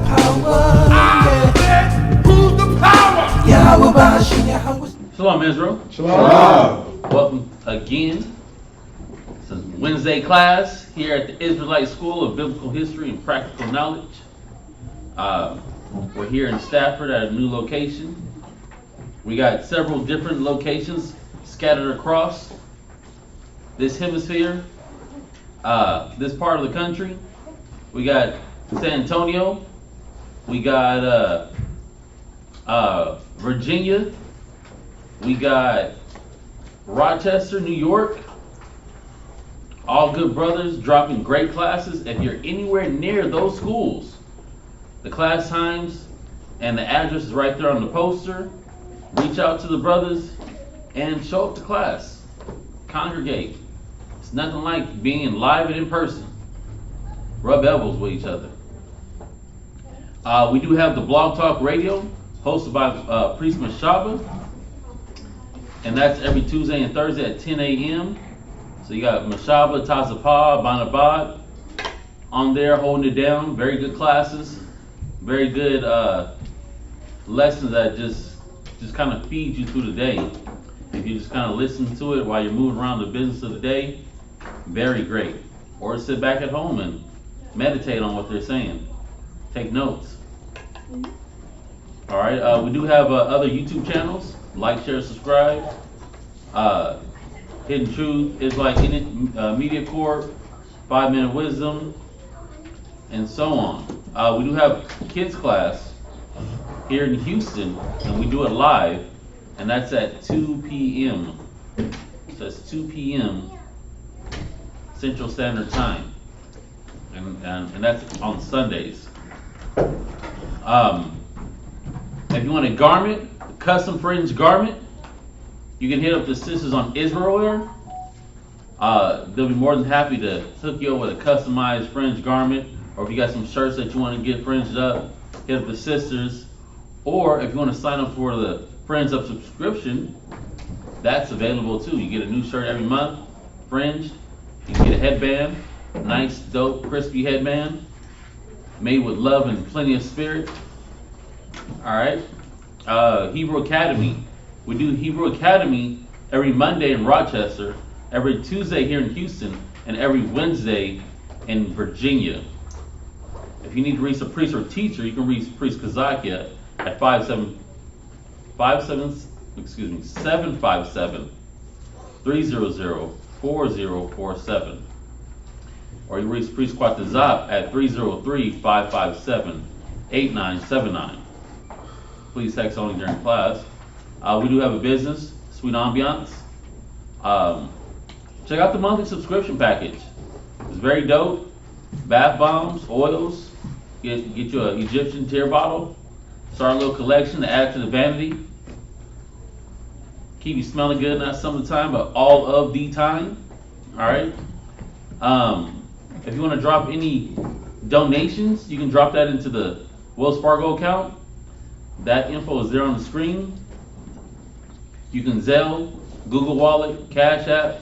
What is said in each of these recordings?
power. Who's the power? Shalom, Israel. Shalom. Welcome again. It's a Wednesday class here at the Israelite School of Biblical History and Practical Knowledge. We're here in Stafford at a new location. We got several different locations scattered across this hemisphere, this part of the country. We got San Antonio. We got Virginia. We got Rochester, New York. All good brothers dropping great classes. If you're anywhere near those schools, the class times and the address is right there on the poster. Reach out to the brothers and show up to class. Congregate. It's nothing like being live and in person. Rub elbows with each other. We do have the Blog Talk Radio hosted by Priest Mashaba. And that's every Tuesday and Thursday at 10 a.m. So you got Mashaba, Tazapah, Banabad on there holding it down. Very good classes. Very good lessons that just kind of feed you through the day. If you just kind of listen to it while you're moving around the business of the day, very great. Or sit back at home and meditate on what they're saying. Take notes. All right, we do have other YouTube channels. Like, share, subscribe. Hidden Truth, Israelite Media Corp, 5 Minute Wisdom, and so on. We do have kids class here in Houston, and we do it live, and that's at 2 p.m. So it's 2 p.m. Central Standard Time, and that's on Sundays. If you want a garment, a custom fringe garment, you can hit up the sisters on Israel. They'll be more than happy to hook you up with a customized fringe garment, or if you got some shirts that you want to get fringed up, hit up the sisters. Or if you want to sign up for the Friends Up subscription, that's available too. You get a new shirt every month, fringed. You can get a headband, nice, dope, crispy headband, made with love and plenty of spirit. All right, Hebrew Academy. We do Hebrew Academy every Monday in Rochester, every Tuesday here in Houston, and every Wednesday in Virginia. If you need to reach a priest or teacher, you can reach Priest Kazakia at 757-300-4047. Or you reach Priest Quatazap at 303-557-8979. Please text only during class. We do have a business, Sweet Ambiance. Check out the monthly subscription package. It's very dope. Bath bombs, oils. Get you an Egyptian tear bottle. Start a little collection to add to the vanity. Keep you smelling good, not some of the time, but all of the time. All right. If you want to drop any donations, you can drop that into the Wells Fargo account. That info is there on the screen. You can Zelle, Google Wallet, Cash App,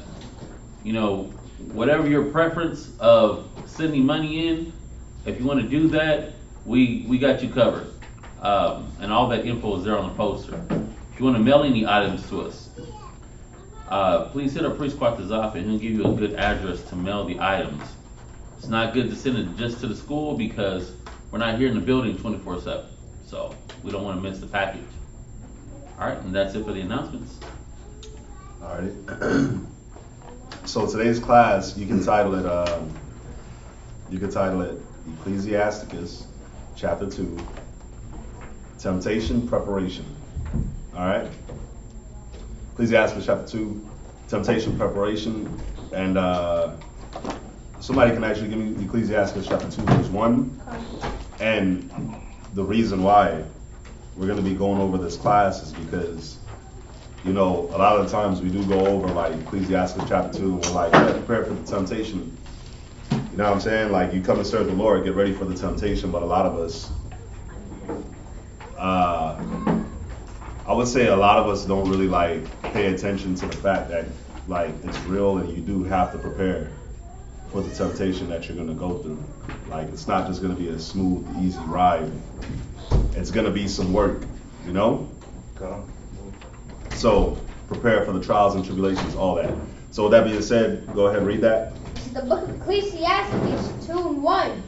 whatever your preference of sending money in. If you want to do that, we got you covered. And all that info is there on the poster. If you want to mail any items to us, please hit our Priest Quatazaf and he'll give you a good address to mail the items. It's not good to send it just to the school because we're not here in the building 24/7. So we don't want to miss the package. All right, and that's it for the announcements. All right. So today's class, you can title it Ecclesiasticus, chapter 2, Temptation Preparation. All right. Ecclesiasticus chapter 2, Temptation Preparation, and somebody can actually give me Ecclesiasticus chapter 2, verse 1, and the reason why we're going to be going over this class is because, a lot of the times we do go over like Ecclesiasticus chapter 2, and we're like, prepare for the temptation. You know what I'm saying? Like, you come and serve the Lord, get ready for the temptation, but a lot of us, I would say a lot of us don't really like pay attention to the fact that like it's real and you do have to prepare for the temptation that you're going to go through. Like, it's not just gonna be a smooth, easy ride. It's gonna be some work, you know? So, prepare for the trials and tribulations, all that. So with that being said, go ahead and read that. This is the book of Ecclesiasticus 2:1.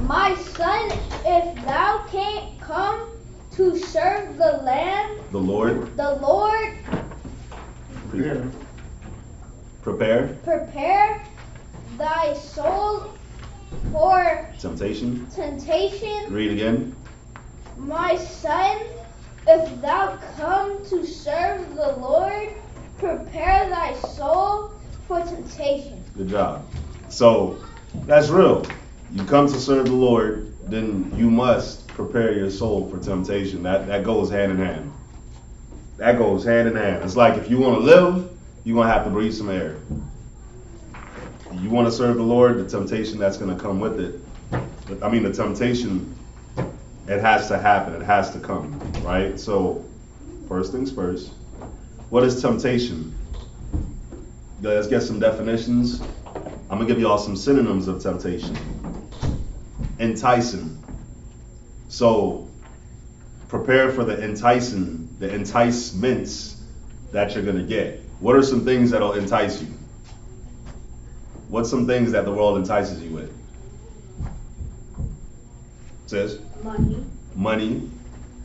My son, if thou can't come to serve the Lamb, The Lord, prepare prepare thy soul for temptation. temptation. Read again. My son, if thou come to serve the Lord, prepare thy soul for temptation. Good job. So that's real. You come to serve the Lord, then you must prepare your soul for temptation. That goes hand in hand. That goes hand in hand. It's like if you want to live, you're going to have to breathe some air. You want to serve the Lord, the temptation that's going to come with it. I mean, the temptation, it has to happen. It has to come, right? So first things first, what is temptation? Let's get some definitions. I'm going to give you all some synonyms of temptation. Enticing. So prepare for the enticements that you're going to get. What are some things that'll entice you? What's some things that the world entices you with? It says? Money.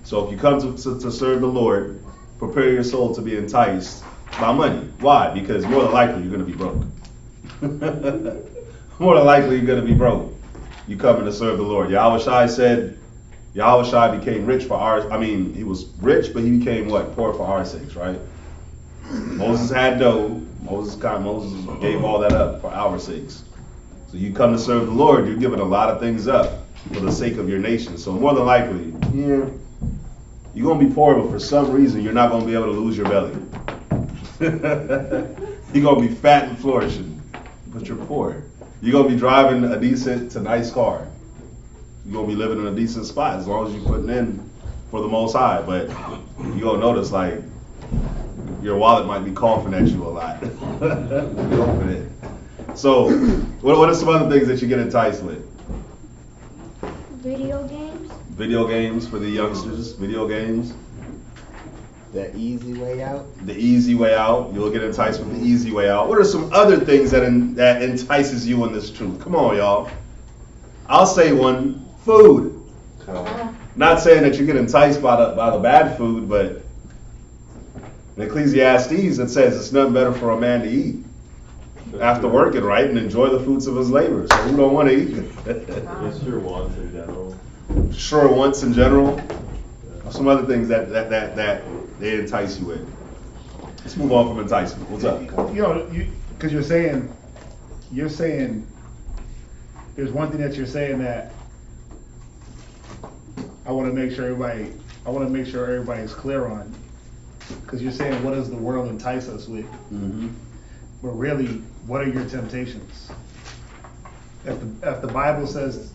So if you come to serve the Lord, prepare your soul to be enticed by money. Why? Because more than likely you're going to be broke. More than likely you're going to be broke. You coming to serve the Lord. Yahushua said, Yahushua became rich for our, he was rich, but he became what? Poor for our sakes, right? Moses had dough. Moses gave all that up for our sakes. So you come to serve the Lord, you're giving a lot of things up for the sake of your nation. So more than likely, you're going to be poor, but for some reason, you're not going to be able to lose your belly. You're going to be fat and flourishing, but you're poor. You're going to be driving a decent to nice car. You're going to be living in a decent spot as long as you're putting in for the Most High. But you're going to notice, like, your wallet might be coughing at you a lot. You open it. So, what are some other things that you get enticed with? Video games. Video games for the youngsters. Video games. The easy way out. The easy way out. You'll get enticed with the easy way out. What are some other things that entices you in this truth? Come on, y'all. I'll say one. Food. Not saying that you get enticed by the bad food, but in Ecclesiastes it says it's nothing better for a man to eat after working, right, and enjoy the fruits of his labor. So who don't want to eat? Just your wants in general. Sure, wants in general. Some other things that they entice you with. Let's move on from enticement. What's up? Because you're saying, there's one thing that you're saying that I want to make sure everybody's clear on. Because you're saying, what does the world entice us with? Mm-hmm. But really, what are your temptations? If the Bible says,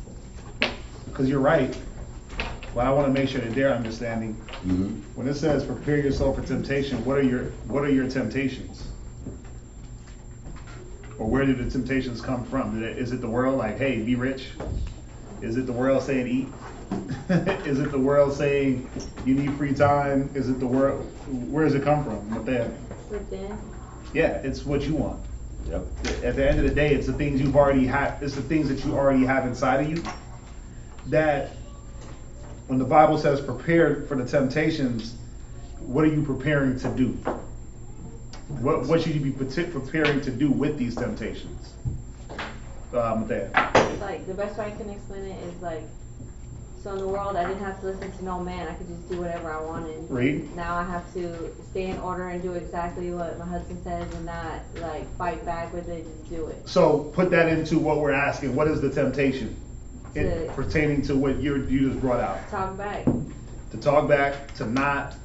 because you're right, but I want to make sure that they're understanding. Mm-hmm. When it says prepare yourself for temptation, what are your temptations? Or where do the temptations come from? Is it the world like, hey, be rich? Is it the world saying eat? Is it the world saying you need free time? Is it the world? Where does it come from? Within. Yeah, it's what you want. Yep. At the end of the day, it's the things you've already had. It's the things that you already have inside of you. That when the Bible says prepare for the temptations, what are you preparing to do? What should you be preparing to do with these temptations? There. Like the best way I can explain it is like, so in the world I didn't have to listen to no man. I could just do whatever I wanted. Read. Now I have to stay in order and do exactly what my husband says and not like fight back with it. Just do it. So put that into what we're asking. What is the temptation pertaining to what you just brought out? Talk back. To talk back, to not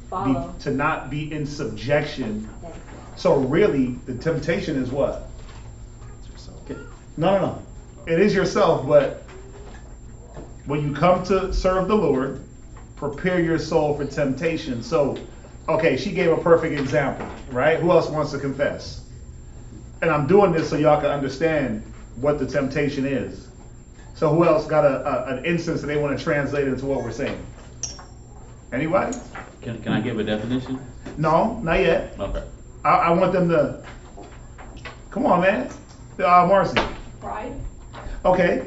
Follow. to not be in subjection. Okay. So really, the temptation is what? No. It is yourself, but when you come to serve the Lord, prepare your soul for temptation. So, okay, she gave a perfect example, right? Who else wants to confess? And I'm doing this so y'all can understand what the temptation is. So who else got an instance that they want to translate into what we're saying? Anybody? Can I give a definition? No, not yet. Okay. I want them to. Come on, man. Marcy. Pride. Okay.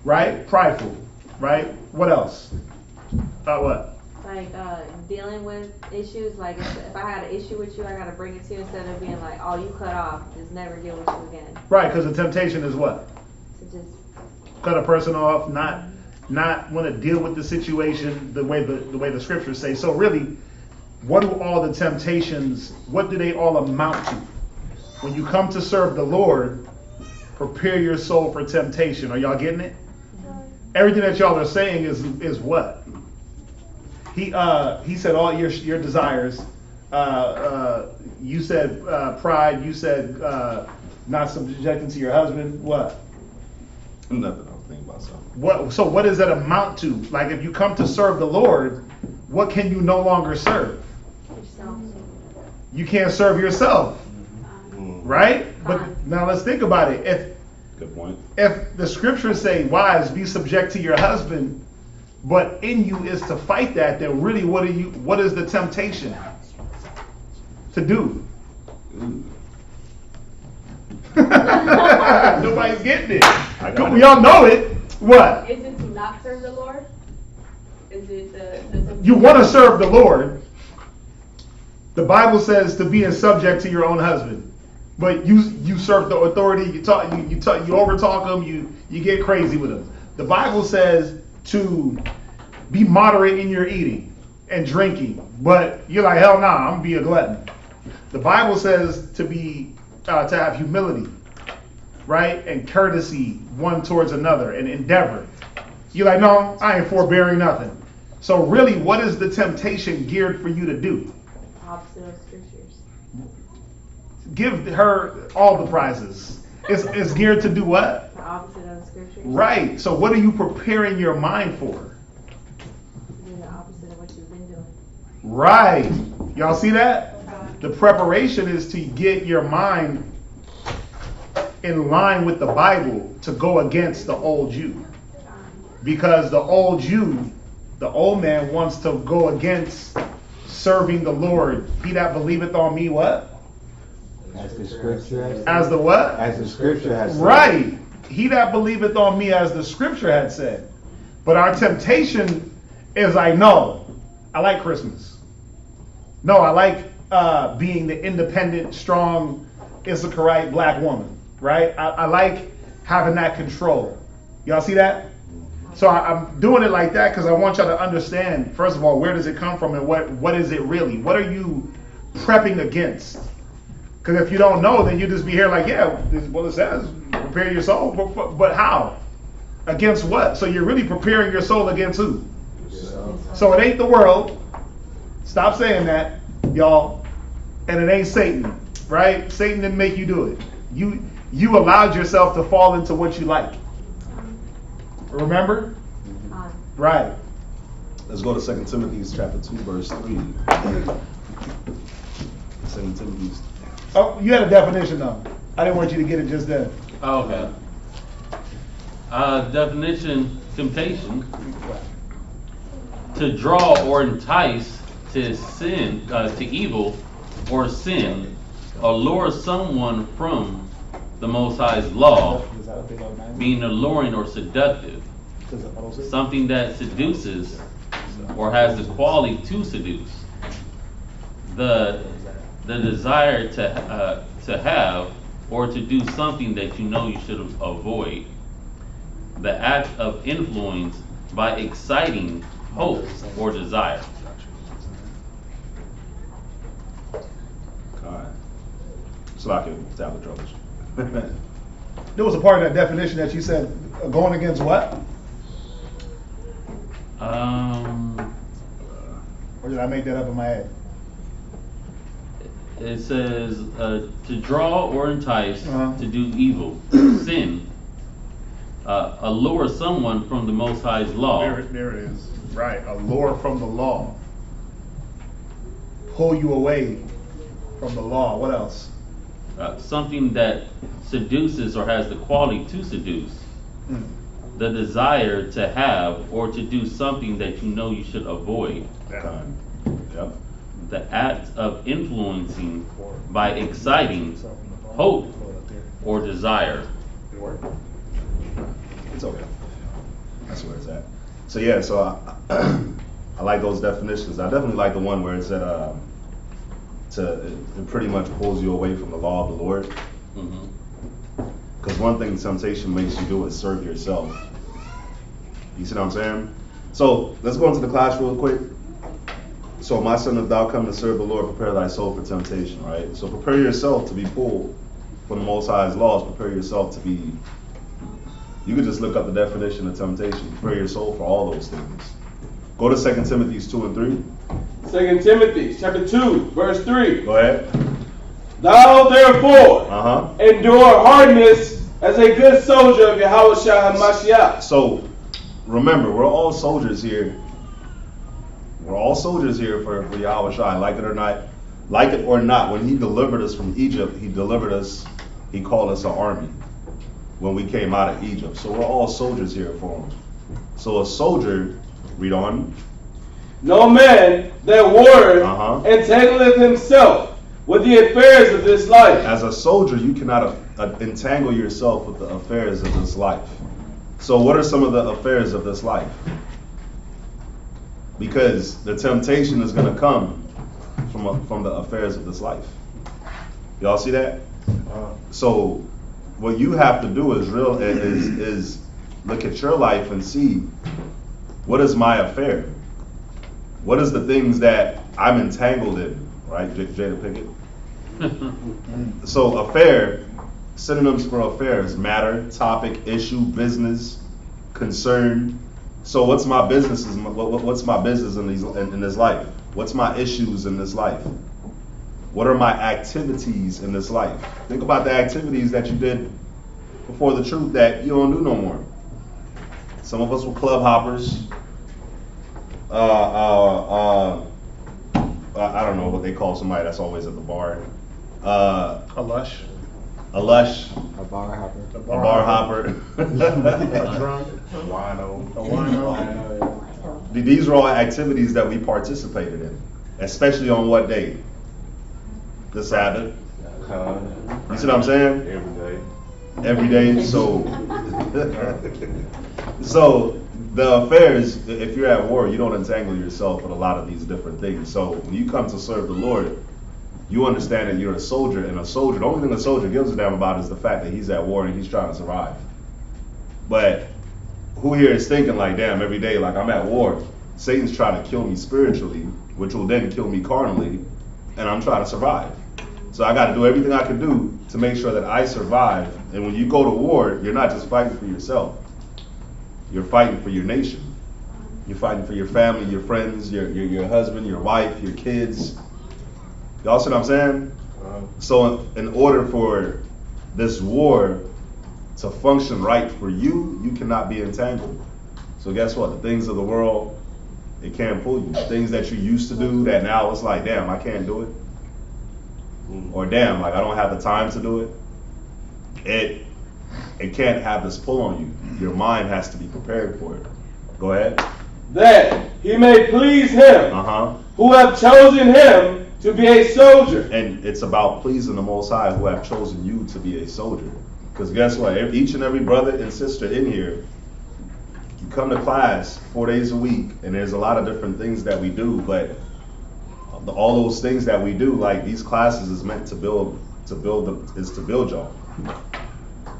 Right? Prideful. Right? What else? What? Like dealing with issues, like if I had an issue with you, I gotta bring it to you instead of being like, oh, you cut off, just never deal with you again. Right, because the temptation is what? To just Cut a person off, not want to deal with the situation the way the scriptures say. So really, what do all the temptations, what do they all amount to? When you come to serve the Lord, prepare your soul for temptation. Are y'all getting it? Everything that y'all are saying is what? He said all your desires. You said pride. You said not subjecting to your husband. What? Nothing. I'm thinking about something. What? So what does that amount to? Like if you come to serve the Lord, what can you no longer serve? yourself. You can't serve yourself, right? But now let's think about it. Good point. If the scriptures say, wives, be subject to your husband, but in you is to fight that, then really what is the temptation to do? Nobody's getting it. We all know it. What? Is it to not serve the Lord? Is it the You want to serve the Lord. The Bible says to be in subject to your own husband, but you serve the authority. You overtalk them. You get crazy with them. The Bible says to be moderate in your eating and drinking, but you're like, hell nah, I'm gonna be a glutton. The Bible says to be to have humility, right, and courtesy one towards another, and endeavor. You're like, no, I ain't forbearing nothing. So really, what is the temptation geared for you to do? Opposite of scriptures. Give her all the prizes. It's geared to do what? The opposite of scriptures. Right. So what are you preparing your mind for? Do the opposite of what you've been doing. Right. Y'all see that? The preparation is to get your mind in line with the Bible to go against the old you. Because the old you, the old man wants to go against serving the Lord. He that believeth on me, what? As the scripture has said. As the what? As the scripture has said. Right. He that believeth on me, as the scripture had said. But our temptation is like, no, I like Christmas. No, I like being the independent, strong, Issacharite black woman. Right? I like having that control. Y'all see that? So I'm doing it like that because I want y'all to understand, first of all, where does it come from and what is it really? What are you prepping against? Because if you don't know, then you just be here like, yeah, this is what it says, prepare your soul. But how? Against what? So you're really preparing your soul against who? So it ain't the world. Stop saying that, y'all. And it ain't Satan, right? Satan didn't make you do it. You allowed yourself to fall into what you like. Remember? Right. Let's go to 2 Timothy chapter 2, verse 3. 2 Timothy. Oh, you had a definition though. I didn't want you to get it just then. Oh, okay. Definition: temptation, to draw or entice to sin, to evil or sin, or lure someone from the Most High's law, being alluring or seductive, something that seduces or has the quality to seduce, the desire to have or to do something that you know you should avoid, the act of influence by exciting hope or desire. All right. So I can tell the troubles. There was a part of that definition that you said going against what? Or did I make that up in my head? It says to draw or entice to do evil, sin, allure someone from the Most High's law. There it is. Right. Allure from the law. Pull you away from the law. What else? Something that seduces or has the quality to seduce. the desire to have or to do something that you know you should avoid. Yep. The act of influencing by exciting hope or desire. It's okay. That's where it's at. So yeah, so I like those definitions. I definitely like the one where it said it pretty much pulls you away from the law of the Lord. Because one thing temptation makes you do is serve yourself. You see what I'm saying? So let's go into the class real quick. So my son, if thou come to serve the Lord, prepare thy soul for temptation, right? So prepare yourself to be pulled from the Most High's laws. Prepare yourself to be, you could just look up the definition of temptation. Prepare your soul for all those things. Go to 2 Timothy 2 and 3. 2 Timothy chapter 2, verse 3. Go ahead. Thou therefore endure hardness as a good soldier of Yahweh HaMashiach. So remember, we're all soldiers here. We're all soldiers here for Yahweh Shai, like it or not. When he delivered us from Egypt, he delivered us, he called us an army when we came out of Egypt. So we're all soldiers here for him. So a soldier, read on. No man that warreth entangleth himself with the affairs of this life. As a soldier, you cannot entangle yourself with the affairs of this life. So what are some of the affairs of this life? Because the temptation is going to come from the affairs of this life. Y'all see that? So what you have to do is look at your life and see, what is my affair? What is the things that I'm entangled in? Right, Jada Pickett? So affair, synonyms for affairs: matter, topic, issue, business, concern. So what's my business? What's my business in this life? What's my issues in this life? What are my activities in this life? Think about the activities that you did before the truth that you don't do no more. Some of us were club hoppers. I don't know what they call somebody that's always at the bar. A lush. A lush. A bar hopper. A bar hopper. A drunk. A wino. These are all activities that we participated in, especially on what day? The Sabbath. You see what I'm saying? Every day. So, so the affairs, if you're at war, you don't entangle yourself with a lot of these different things. So when you come to serve the Lord, you understand that you're a soldier, and a soldier, the only thing a soldier gives a damn about is the fact that he's at war and he's trying to survive. But who here is thinking like, damn, every day, like I'm at war, Satan's trying to kill me spiritually, which will then kill me carnally, and I'm trying to survive. So I got to do everything I can do to make sure that I survive. And when you go to war, you're not just fighting for yourself. You're fighting for your nation. You're fighting for your family, your friends, your husband, your wife, your kids. Y'all see what I'm saying? So in order for this war to function right for you, you cannot be entangled. So guess what? The things of the world, it can't pull you. The things that you used to do that now it's like, damn, I can't do it. Or damn, like I don't have the time to do it. It can't have this pull on you. Your mind has to be prepared for it. Go ahead. That he may please him who have chosen him to be a soldier. And it's about pleasing the Most High who have chosen you to be a soldier. Because guess what? Each and every brother and sister in here, you come to class 4 days a week, and there's a lot of different things that we do, but all those things that we do, like these classes is meant to build y'all.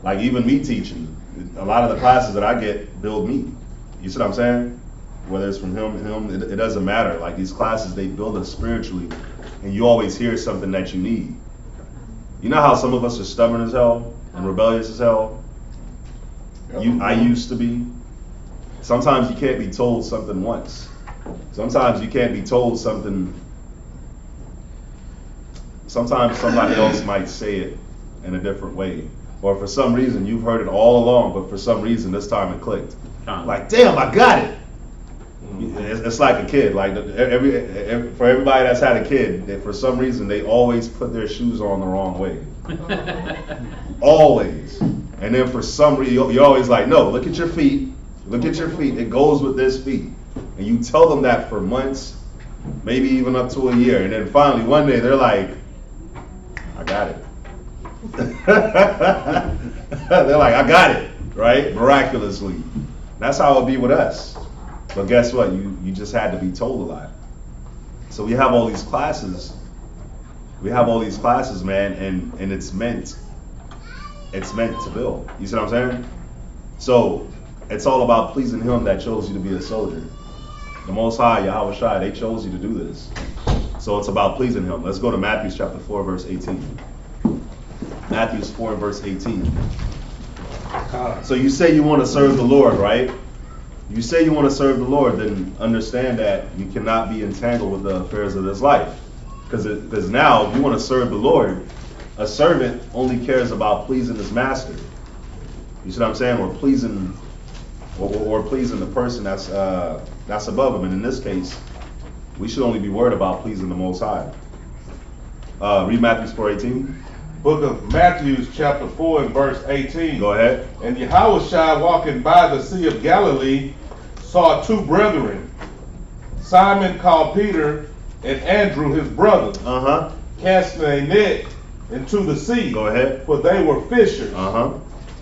Like even me teaching, a lot of the classes that I get build me. You see what I'm saying? Whether it's from him, it doesn't matter. Like these classes, they build us spiritually, and you always hear something that you need. You know how some of us are stubborn as hell and rebellious as hell? I used to be. Sometimes you can't be told something once. Sometimes you can't be told something. Sometimes somebody else might say it in a different way. Or for some reason, you've heard it all along, but for some reason, this time it clicked. Like, damn, I got it. It's like a kid. Like for everybody that's had a kid, for some reason, they always put their shoes on the wrong way. Always. And then for some reason, you're always like, no, look at your feet. Look at your feet. It goes with this feet. And you tell them that for months, maybe even up to a year. And then finally, one day, they're like, I got it. They're like, I got it, right? Miraculously. That's how it'll be with us. But guess what? You just had to be told a lot. So we have all these classes. We have all these classes, man, and it's meant to build. You see what I'm saying? So it's all about pleasing Him that chose you to be a soldier. The Most High, Yahweh Shai, they chose you to do this. So it's about pleasing Him. Let's go to Matthew chapter 4, verse 18. Matthew 4, verse 18. So you say you want to serve the Lord, right? You say you want to serve the Lord, then understand that you cannot be entangled with the affairs of this life. Because now, if you want to serve the Lord, a servant only cares about pleasing his master. You see what I'm saying? Or pleasing the person that's above him. And in this case, we should only be worried about pleasing the Most High. Read Matthew 4:18. Book of Matthew, chapter 4 and verse 18. Go ahead. And Yahushua, walking by the Sea of Galilee, saw two brethren, Simon called Peter, and Andrew his brother, casting a net into the sea. Go ahead. For they were fishers.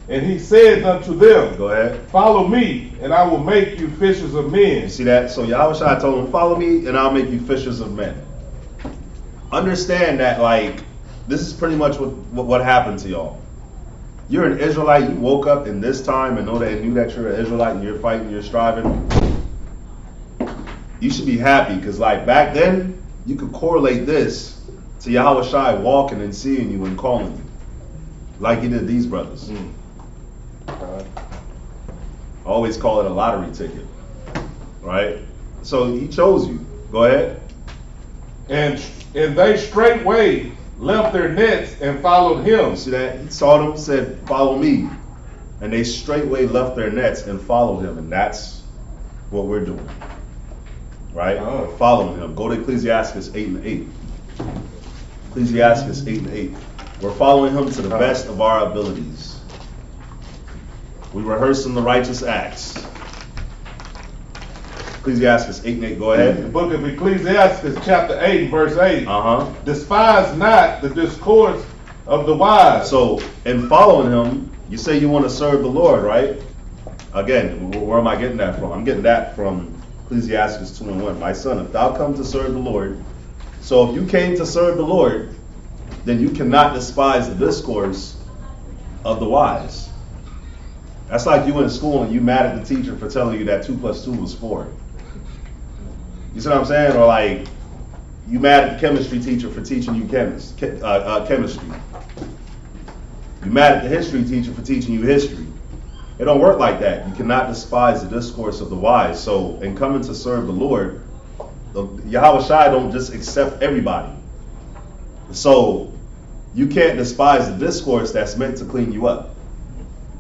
And he said unto them, go ahead. Follow me, and I will make you fishers of men. You see that? So Yahushua told them, follow me, and I'll make you fishers of men. Understand that, like, this is pretty much what happened to y'all. You're an Israelite. You woke up in this time and knew that you're an Israelite and you're fighting, you're striving. You should be happy because, like, back then, you could correlate this to Yahweh Shai walking and seeing you and calling you, like he did these brothers. I always call it a lottery ticket, right? So he chose you. Go ahead. And they straightway left their nets and followed him. See that? He saw them, said, follow me. And they straightway left their nets and followed him. And that's what we're doing. Right? We're following him. Go to Ecclesiasticus 8 and 8. Ecclesiasticus 8 and 8. We're following him to the best of our abilities. We rehearsing the righteous acts. Ecclesiasticus 8 and 8, go ahead. The book of Ecclesiasticus, chapter 8 and verse 8. Despise not the discourse of the wise. So, in following him, you say you want to serve the Lord, right? Again, where am I getting that from? I'm getting that from Ecclesiasticus 2 and 1. My son, if thou come to serve the Lord, so if you came to serve the Lord, then you cannot despise the discourse of the wise. That's like you in school and you mad at the teacher for telling you that 2 plus 2 was 4. You see what I'm saying? Or like, you mad at the chemistry teacher for teaching you chemistry. You mad at the history teacher for teaching you history. It don't work like that. You cannot despise the discourse of the wise. So, in coming to serve the Lord, Yahweh Shai don't just accept everybody. So, you can't despise the discourse that's meant to clean you up.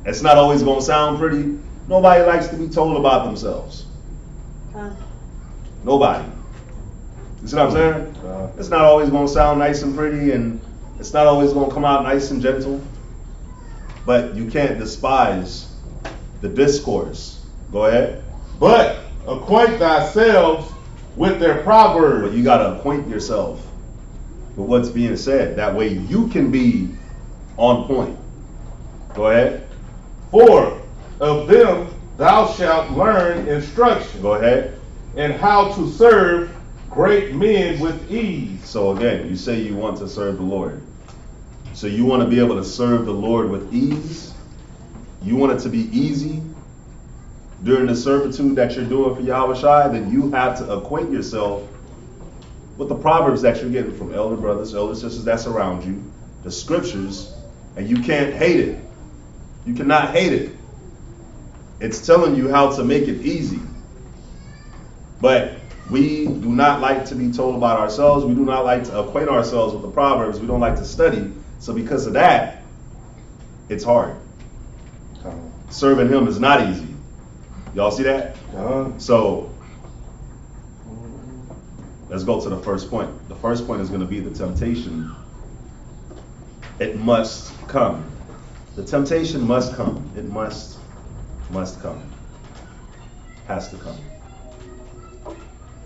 It's not always going to sound pretty. Nobody likes to be told about themselves. Nobody. You see what I'm saying? It's not always going to sound nice and pretty, and it's not always going to come out nice and gentle. But you can't despise the discourse. Go ahead. But acquaint thyself with their proverbs. But you got to acquaint yourself with what's being said. That way you can be on point. Go ahead. For of them thou shalt learn instruction. Go ahead. And how to serve great men with ease. So again, you say you want to serve the Lord. So you want to be able to serve the Lord with ease. You want it to be easy during the servitude that you're doing for Yahweh Shai, then you have to acquaint yourself with the proverbs that you're getting from elder brothers, elder sisters that's around you, the scriptures, and you can't hate it. You cannot hate it. It's telling you how to make it easy. But we do not like to be told about ourselves. We do not like to acquaint ourselves with the proverbs. We don't like to study. So because of that, it's hard. Serving him is not easy. Y'all see that? So let's go to the first point. The first point is going to be the temptation. It must come. The temptation must come. It must come. Has to come.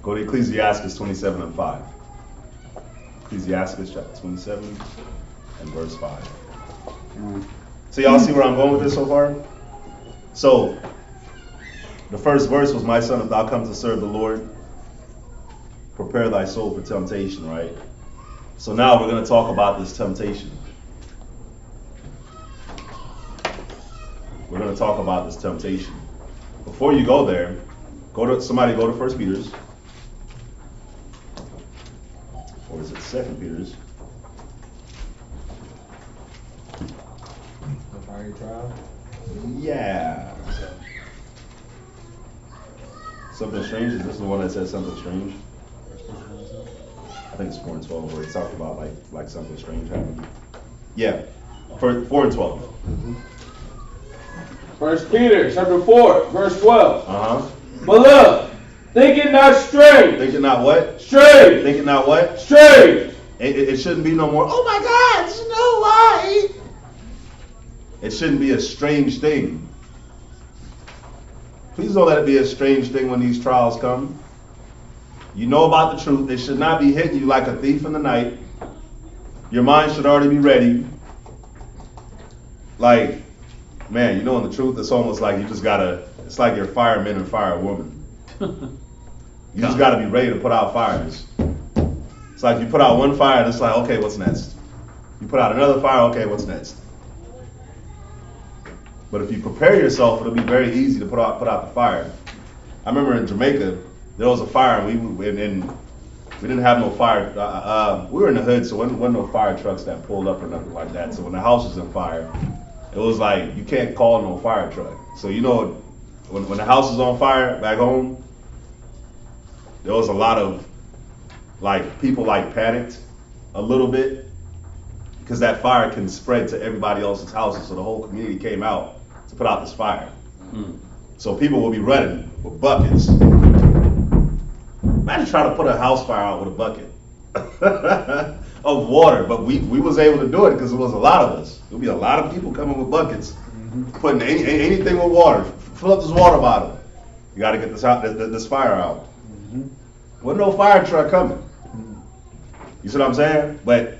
Go to Ecclesiasticus 27:5. Ecclesiasticus chapter 27 and verse 5. So y'all see where I'm going with this so far? So, the first verse was, my son, if thou come to serve the Lord, prepare thy soul for temptation, right? So now we're going to talk about this temptation. We're going to talk about this temptation. Before you go there, go to 1 Peter's. Or is it 2 Peter's? The fiery trial? Yeah. Something strange? Is this the one that says something strange? I think it's 4 and 12 where it talks about like something strange happened. Yeah. 4 and 12. Mm-hmm. 1 Peter chapter 4, verse 12. Uh-huh. Beloved, think it not strange. Think it not what? Strange. Think it not what? Strange. It shouldn't be no more, oh my God, Snow White. It shouldn't be a strange thing. Please don't let it be a strange thing when these trials come. You know about the truth. It should not be hitting you like a thief in the night. Your mind should already be ready. Like, man, you know in the truth, it's almost like you just gotta, it's like you're fireman and firewoman. You just gotta be ready to put out fires. It's like you put out one fire and it's like, okay, what's next? You put out another fire, okay, what's next? But if you prepare yourself, it'll be very easy to put out the fire. I remember in Jamaica, there was a fire, and we didn't have no fire. We were in the hood, so there wasn't no fire trucks that pulled up or nothing like that. So when the house was in fire, it was like you can't call no fire truck. So you know, when the house was on fire back home, there was a lot of people panicked a little bit because that fire can spread to everybody else's houses. So the whole community came out to put out this fire. So people will be running with buckets. Imagine trying to put a house fire out with a bucket of water, but we was able to do it because it was a lot of us. There'll be a lot of people coming with buckets, putting anything with water. Fill up this water bottle. You got to get this fire out. Wasn't no fire truck coming. You see what I'm saying? But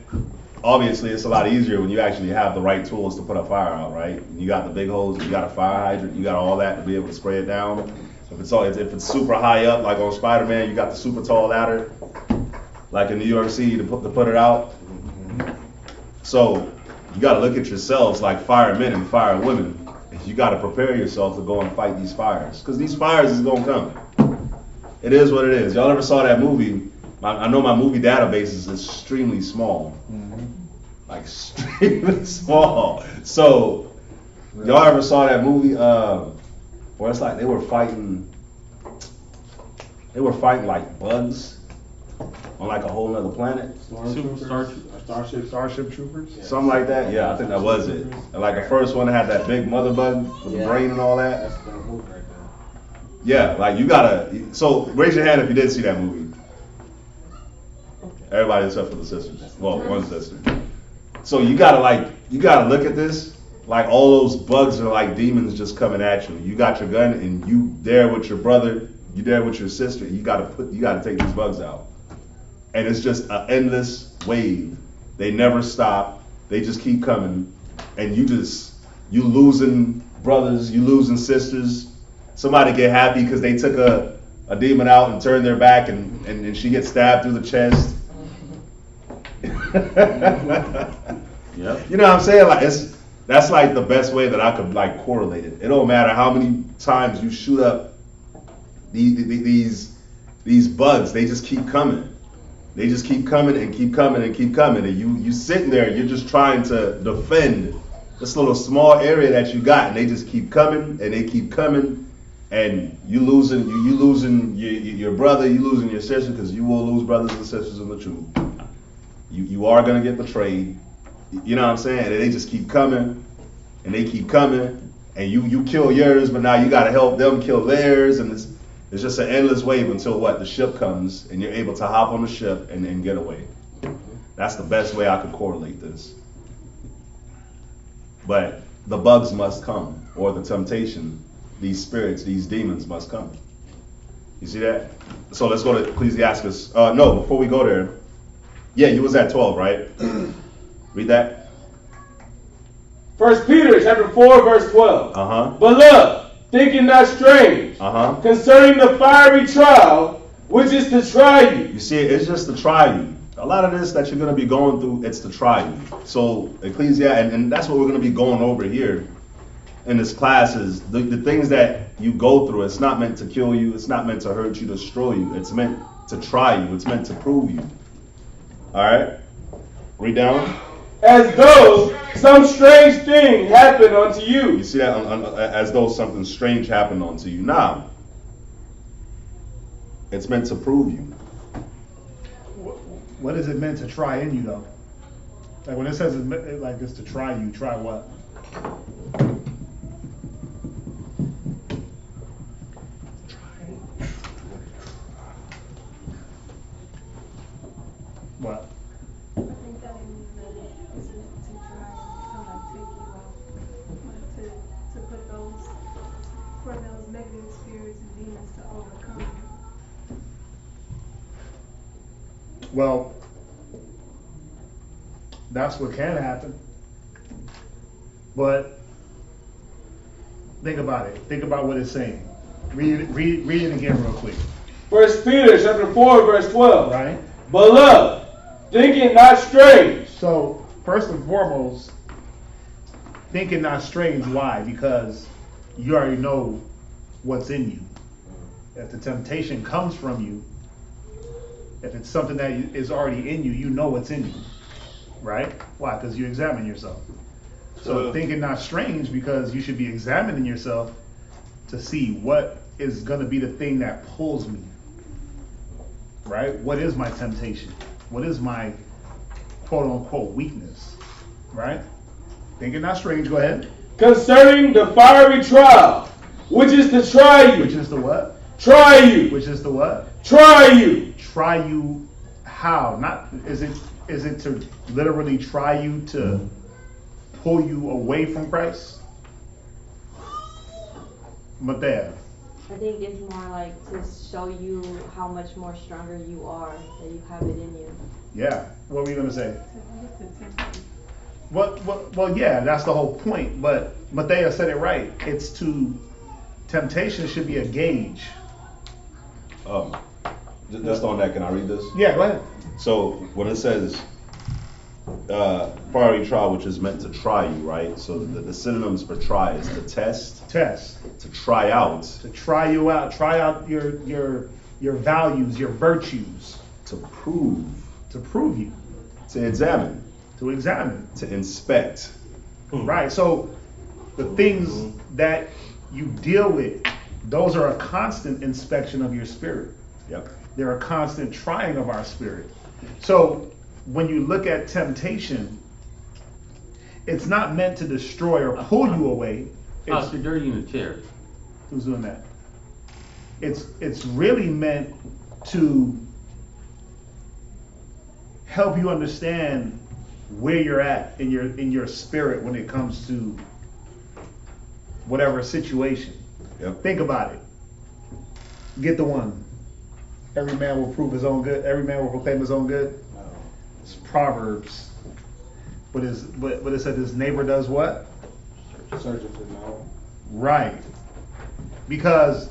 obviously, it's a lot easier when you actually have the right tools to put a fire out, right? You got the big hose, you got a fire hydrant, you got all that to be able to spray it down. If it's super high up, like on Spider-Man, you got the super tall ladder, like in New York City, to put it out. So you got to look at yourselves like firemen and firewomen. You got to prepare yourself to go and fight these fires, because these fires is gonna come. It is what it is. Y'all ever saw that movie? I know my movie database is extremely small. Like extremely small. So y'all ever saw that movie where it's like they were fighting like bugs on like a whole nother planet? Starship Troopers? Something like that? Yeah, I think that was it. And like the first one had that big mother bug with the brain and all that. That's the move right there. Yeah, like you gotta, so raise your hand if you did see that movie. Everybody except for the sisters. Well, one sister. So you gotta look at this, like all those bugs are like demons just coming at you. You got your gun and you there with your brother, you there with your sister, you gotta take these bugs out. And it's just an endless wave. They never stop, they just keep coming. And you losing brothers, you losing sisters. Somebody get happy because they took a demon out and turned their back and she gets stabbed through the chest. Yep. You know what I'm saying? Like that's like the best way that I could like correlate it. It don't matter how many times you shoot up these bugs, they just keep coming. They just keep coming and keep coming and keep coming. And you sitting there, you're just trying to defend this little small area that you got, and they just keep coming and they keep coming, and you losing your brother, you losing your sister, because you will lose brothers and sisters in the truth. You are gonna get betrayed. You know what I'm saying? And they just keep coming, and they keep coming, and you kill yours, but now you gotta help them kill theirs, and it's just an endless wave until the ship comes, and you're able to hop on the ship and get away. That's the best way I could correlate this. But the bugs must come, or the temptation, these spirits, these demons must come. You see that? So let's go to Ecclesiasticus. No, before we go there, yeah, you was at 12, right? Read that. 1 Peter chapter 4, verse 12. Uh-huh. Beloved, think it not strange concerning the fiery trial, which is to try you. You see, it's just to try you. A lot of this that you're going to be going through, it's to try you. So Ecclesiastes, and that's what we're going to be going over here in this class, is the things that you go through. It's not meant to kill you. It's not meant to hurt you, destroy you. It's meant to try you. It's meant to prove you. All right? Read down. As though some strange thing happened unto you. You see that? As though something strange happened unto you. Now, it's meant to prove you. What is it meant to try in you, though? Like when it says it's to try you, try what? What? I think that means that it's meant to try to like take you out, like to put those, for those negative spirits and demons to overcome you. Well, that's what can happen. But think about it. Think about what it's saying. Read it again real quick. 1 Peter chapter 4, verse 12. Right? Beloved, think it not strange. So, first and foremost, think it not strange. Why? Because you already know what's in you. If the temptation comes from you, if it's something that is already in you, you know what's in you, right? Why? Because you examine yourself. So think it not strange, because you should be examining yourself to see what is going to be the thing that pulls me, right? What is my temptation? What is my quote-unquote weakness, right? Think it not strange. Go ahead. Concerning the fiery trial, which is to try you. Which is the what? Try you. Which is the what? Try you. Try you how? Not is it to literally try you to pull you away from Christ? Mateo. I think it's more like to show you how much more stronger you are, that you have it in you. Yeah. What were you gonna say? Well, yeah, that's the whole point. But Mateo said it right. It's temptation should be a gauge. Just on that, can I read this? Yeah, go ahead. So when it says fiery trial, which is meant to try you, right? So the synonyms for try is to test, to try out, to try you out, try out your values, your virtues, to prove you, to examine, to inspect. Right. So the things that you deal with, those are a constant inspection of your spirit. Yep. They're a constant trying of our spirit. So when you look at temptation, it's not meant to destroy or pull you away. You're dirty in the chair. Who's doing that? It's really meant to help you understand where you're at in your spirit when it comes to whatever situation. Yep. Think about it. Get the one. Every man will prove his own good. Every man will proclaim his own good. It's Proverbs. But it said his neighbor does what? Searching for knowledge. Right. Because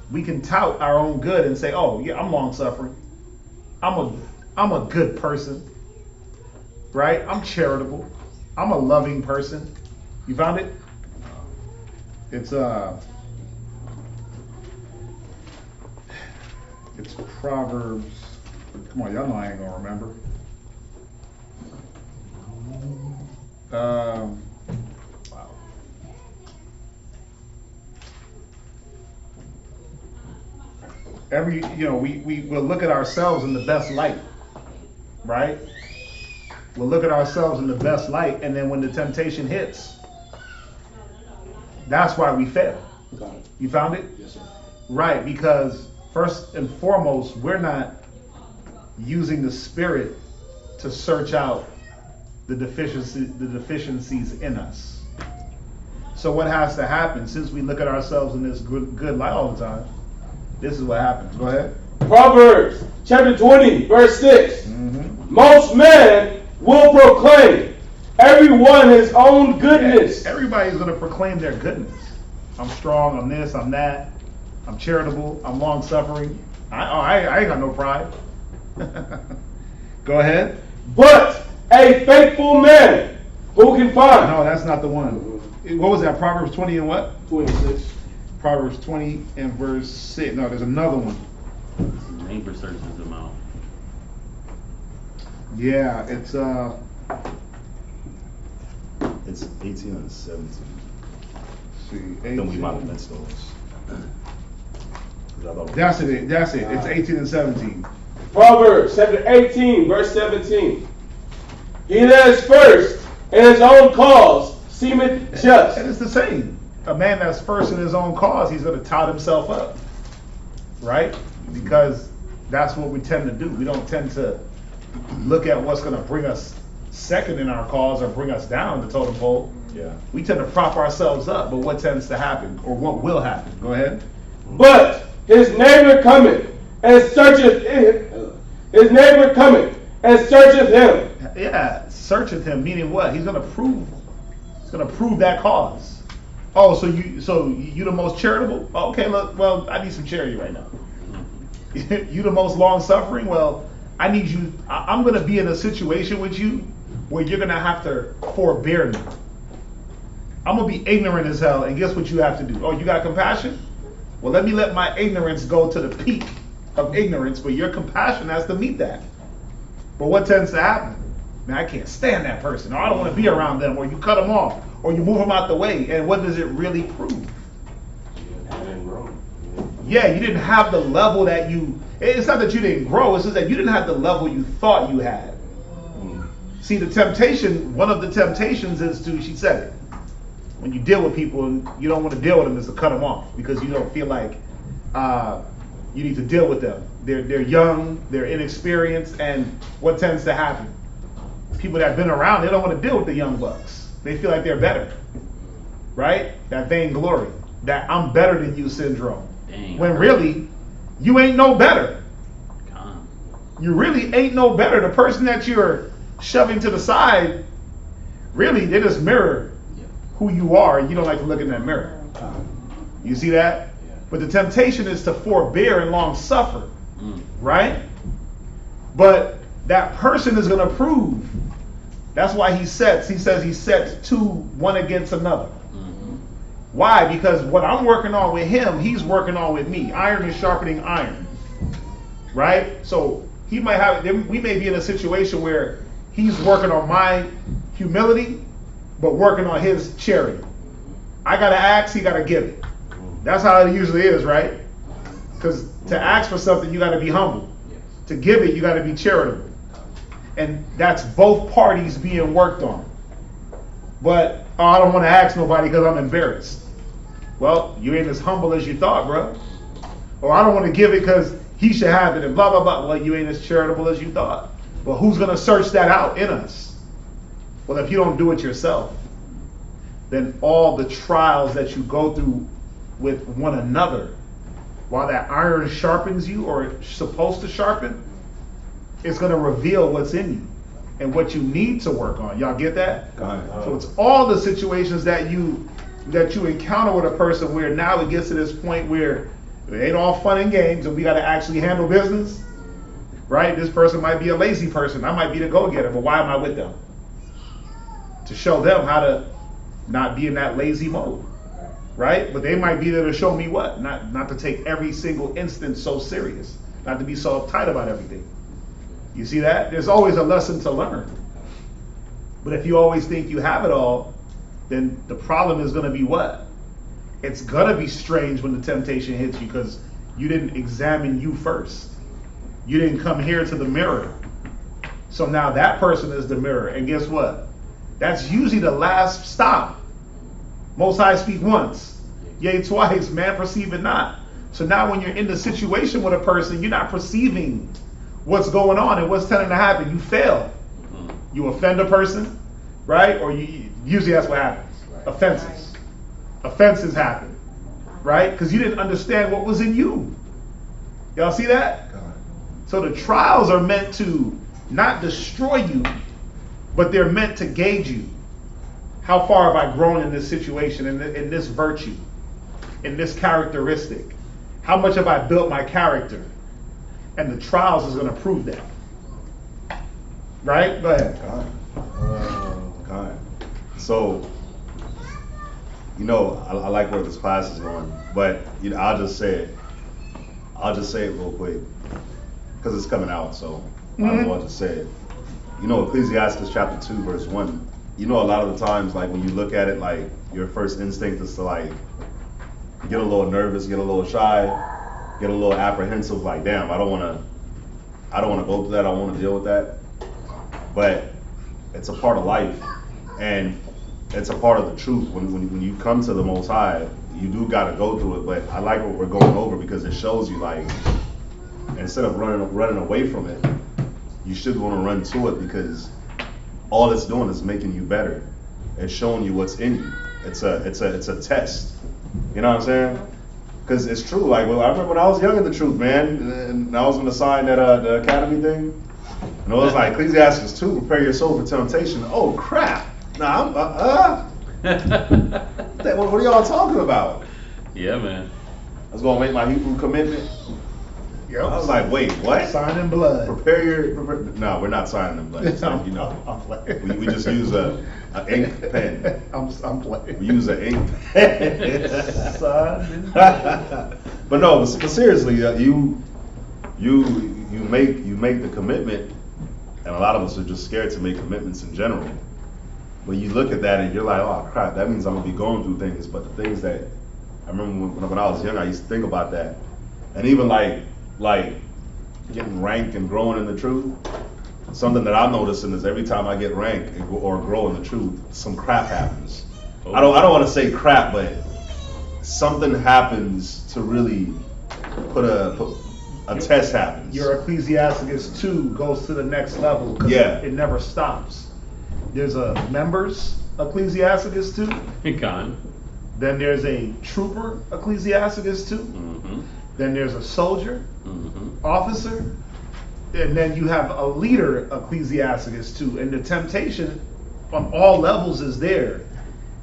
we can tout our own good and say, "Oh, yeah, I'm long suffering. I'm a good person. Right? I'm charitable. I'm a loving person." You found it? It's Proverbs. Come on, y'all know I ain't gonna remember. Wow. We'll look at ourselves in the best light, right? We'll look at ourselves in the best light, and then when the temptation hits, that's why we fail. You found it? Yes, sir. Right, because first and foremost, we're not using the Spirit to search out the deficiencies in us. So what has to happen, since we look at ourselves in this good light all the time, this is what happens. Go ahead. Proverbs chapter 20, verse 6. Most men will proclaim, everyone his own goodness. Yeah, everybody's going to proclaim their goodness. I'm strong, I'm this, I'm that. I'm charitable, I'm long-suffering. I ain't got no pride. Go ahead. But a faithful man, who can find? No, that's not the one. What was that? Proverbs 20 and what? 26. Proverbs 20 and verse 6. No, there's another one. Neighbor searches them out. Yeah, it's 18 and 17. See, Then we might have missed those. That's it. It's 18 and 17. Proverbs chapter 18, verse 17. He that is first in his own cause seemeth just. And it's the same. A man that's first in his own cause, he's going to tout himself up. Right? Because that's what we tend to do. We don't tend to look at what's going to bring us second in our cause or bring us down the totem pole. Yeah. We tend to prop ourselves up, but what tends to happen, or what will happen? Go ahead. But his neighbor cometh and searcheth him. His neighbor cometh and searcheth him. Yeah, searcheth him, meaning what? He's gonna prove that cause. Oh, so you the most charitable? Oh, okay, look, well, I need some charity right now. You the most long suffering? Well, I need you. I'm gonna be in a situation with you where you're gonna have to forbear me. I'm gonna be ignorant as hell, and guess what you have to do? Oh, you got compassion? Well, let me let my ignorance go to the peak of ignorance, but your compassion has to meet that. But what tends to happen? Man, I can't stand that person, or I don't want to be around them, or you cut them off, or you move them out the way, and what does it really prove? Yeah, you didn't have the level that you, it's not that you didn't grow, it's just that you didn't have the level you thought you had. See, the temptation, one of the temptations is to, she said it, when you deal with people and you don't want to deal with them, is to cut them off because you don't feel like you need to deal with them. They're young, they're inexperienced, and what tends to happen? People that have been around, they don't want to deal with the young bucks. They feel like they're better, right? That vainglory, that I'm better than you syndrome. Dang. When really, you ain't no better. You really ain't no better. The person that you're shoving to the side, really, they just mirror who you are, and you don't like to look in that mirror. You see that? But the temptation is to forbear and long suffer, right? But that person is going to prove. That's why he says he sets two, one against another. Why? Because what I'm working on with him, he's working on with me. Iron is sharpening iron, right? So we may be in a situation where he's working on my humility, but working on his charity. I gotta ask, he gotta give it. That's how it usually is, right? Because to ask for something, you gotta be humble. To give it, you gotta be charitable. And that's both parties being worked on. But, oh, I don't want to ask nobody because I'm embarrassed. Well, you ain't as humble as you thought, bro. Or I don't want to give it because he should have it and blah, blah, blah. Well, you ain't as charitable as you thought. But who's going to search that out in us? Well, if you don't do it yourself, then all the trials that you go through with one another, while that iron sharpens you, or it's supposed to sharpen, it's going to reveal what's in you and what you need to work on. Y'all get that? So it's all the situations that you encounter with a person where now it gets to this point where it ain't all fun and games and we got to actually handle business, right? This person might be a lazy person. I might be the go-getter, but why am I with them? To show them how to not be in that lazy mode, right? But they might be there to show me what? Not to take every single instance so serious, not to be so uptight about everything. You see that? There's always a lesson to learn. But if you always think you have it all, then the problem is going to be what? It's going to be strange when the temptation hits you because you didn't examine you first. You didn't come here to the mirror. So now that person is the mirror. And guess what? That's usually the last stop. Most High speak once, yea twice, man perceive it not. So now when you're in the situation with a person, you're not perceiving what's going on and what's tending to happen. You fail. You offend a person, right? Or usually that's what happens. Offenses. Offenses happen, right? Because you didn't understand what was in you. Y'all see that? So the trials are meant to not destroy you, but they're meant to gauge you. How far have I grown in this situation, in this virtue, in this characteristic? How much have I built my character? And the trials is going to prove that. Right? Go ahead. God. So, I like where this class is going, but I'll just say it real quick because it's coming out. So I just want to say it. Ecclesiasticus chapter 2 verse 1. A lot of the times, like when you look at it, like your first instinct is to like get a little nervous, get a little shy, get a little apprehensive. Like, damn, I don't want to go through that. I don't want to deal with that. But it's a part of life, and it's a part of the truth. When you come to the Most High, you do got to go through it. But I like what we're going over because it shows you, like, instead of running away from it, you should want to run to it, because all it's doing is making you better. It's showing you what's in you. It's a test. You know what I'm saying? Because it's true. Like, I remember when I was young in the truth, man, and I was going to sign that the academy thing, and it was like Ecclesiasticus 2, prepare your soul for temptation. Oh crap! Nah, what are y'all talking about? Yeah, man. I was gonna make my Hebrew commitment. Yep. I was like, wait, what? Sign in blood. No, we're not signing in blood. It's like, I'm playing. we just use an ink pen. I'm playing. We use an ink pen. Sign in blood. But no, but seriously, you make the commitment, and a lot of us are just scared to make commitments in general. When you look at that and you're like, oh crap, that means I'm gonna be going through things. But the things that I remember when I was young, I used to think about that, and even like getting ranked and growing in the truth. Something that I'm noticing is every time I get ranked or grow in the truth, some crap happens. Oh. I don't want to say crap, but something happens to really put a test happens. Your Ecclesiasticus 2 goes to the next level because it never stops. There's a members Ecclesiasticus 2. Con. Then there's a trooper Ecclesiasticus 2. Mm-hmm. Then there's a soldier, Mm-hmm. officer, and then you have a leader Ecclesiasticus 2. And the temptation on all levels is there.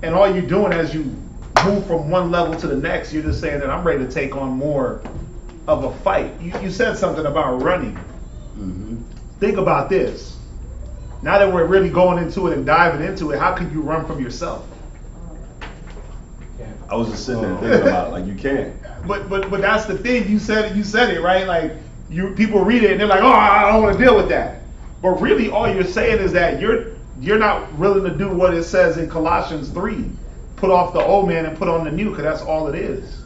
And all you're doing as you move from one level to the next, you're just saying that I'm ready to take on more of a fight. You said something about running. Mm-hmm. Think about this. Now that we're really going into it and diving into it, how can you run from yourself? I was just sitting there thinking about it, like, you can't. But that's the thing. You said it right. Like, people read it and they're like, oh, I don't want to deal with that. But really, all you're saying is that you're not willing to do what it says in Colossians 3. Put off the old man and put on the new, because that's all it is.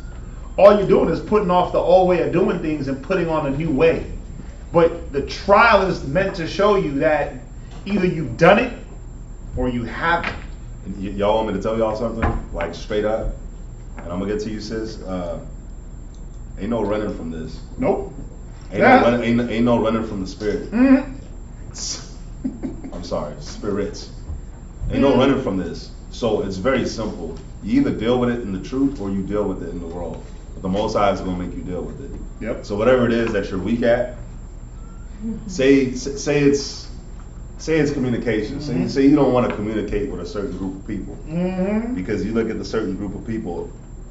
All you're doing is putting off the old way of doing things and putting on a new way. But the trial is meant to show you that either you've done it or you haven't. Y'all want me to tell y'all something? Like, straight up? And I'm gonna get to you, sis. Ain't no running from this. Nope. Ain't no running from the spirit. Mm-hmm. I'm sorry, spirits. Ain't no running from this. So it's very simple. You either deal with it in the truth or you deal with it in the world. But the Most High is gonna make you deal with it. Yep. So whatever it is that you're weak at, say it's communication. Say you don't want to communicate with a certain group of people because you look at the certain group of people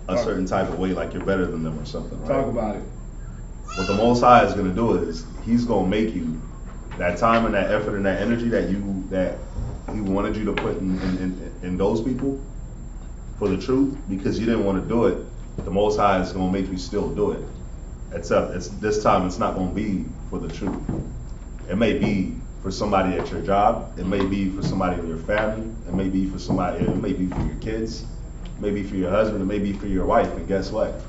a certain type of way, like you're better than them or something. Right? Talk about it. What the Most High is going to do is He's going to make you that time and that effort and that energy that He wanted you to put in those people for the truth, because you didn't want to do it. The Most High is going to make you still do it. Except this time it's not going to be for the truth. It may be for somebody at your job. It may be for somebody in your family. It may be for somebody. It may be for your kids. It may be for your husband. It may be for your wife. And guess what?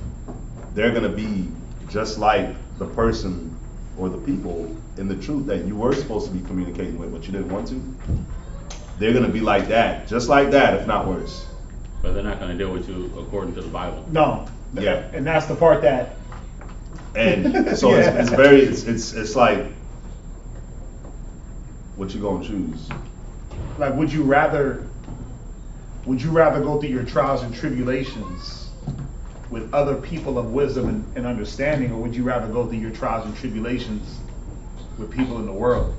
They're gonna be just like the person or the people in the truth that you were supposed to be communicating with, but you didn't want to. They're gonna be like that, just like that, if not worse. But they're not gonna deal with you according to the Bible. No. Yeah. And that's the part that. And so it's like, what you gonna choose? Like, would you rather go through your trials and tribulations with other people of wisdom and understanding, or would you rather go through your trials and tribulations with people in the world?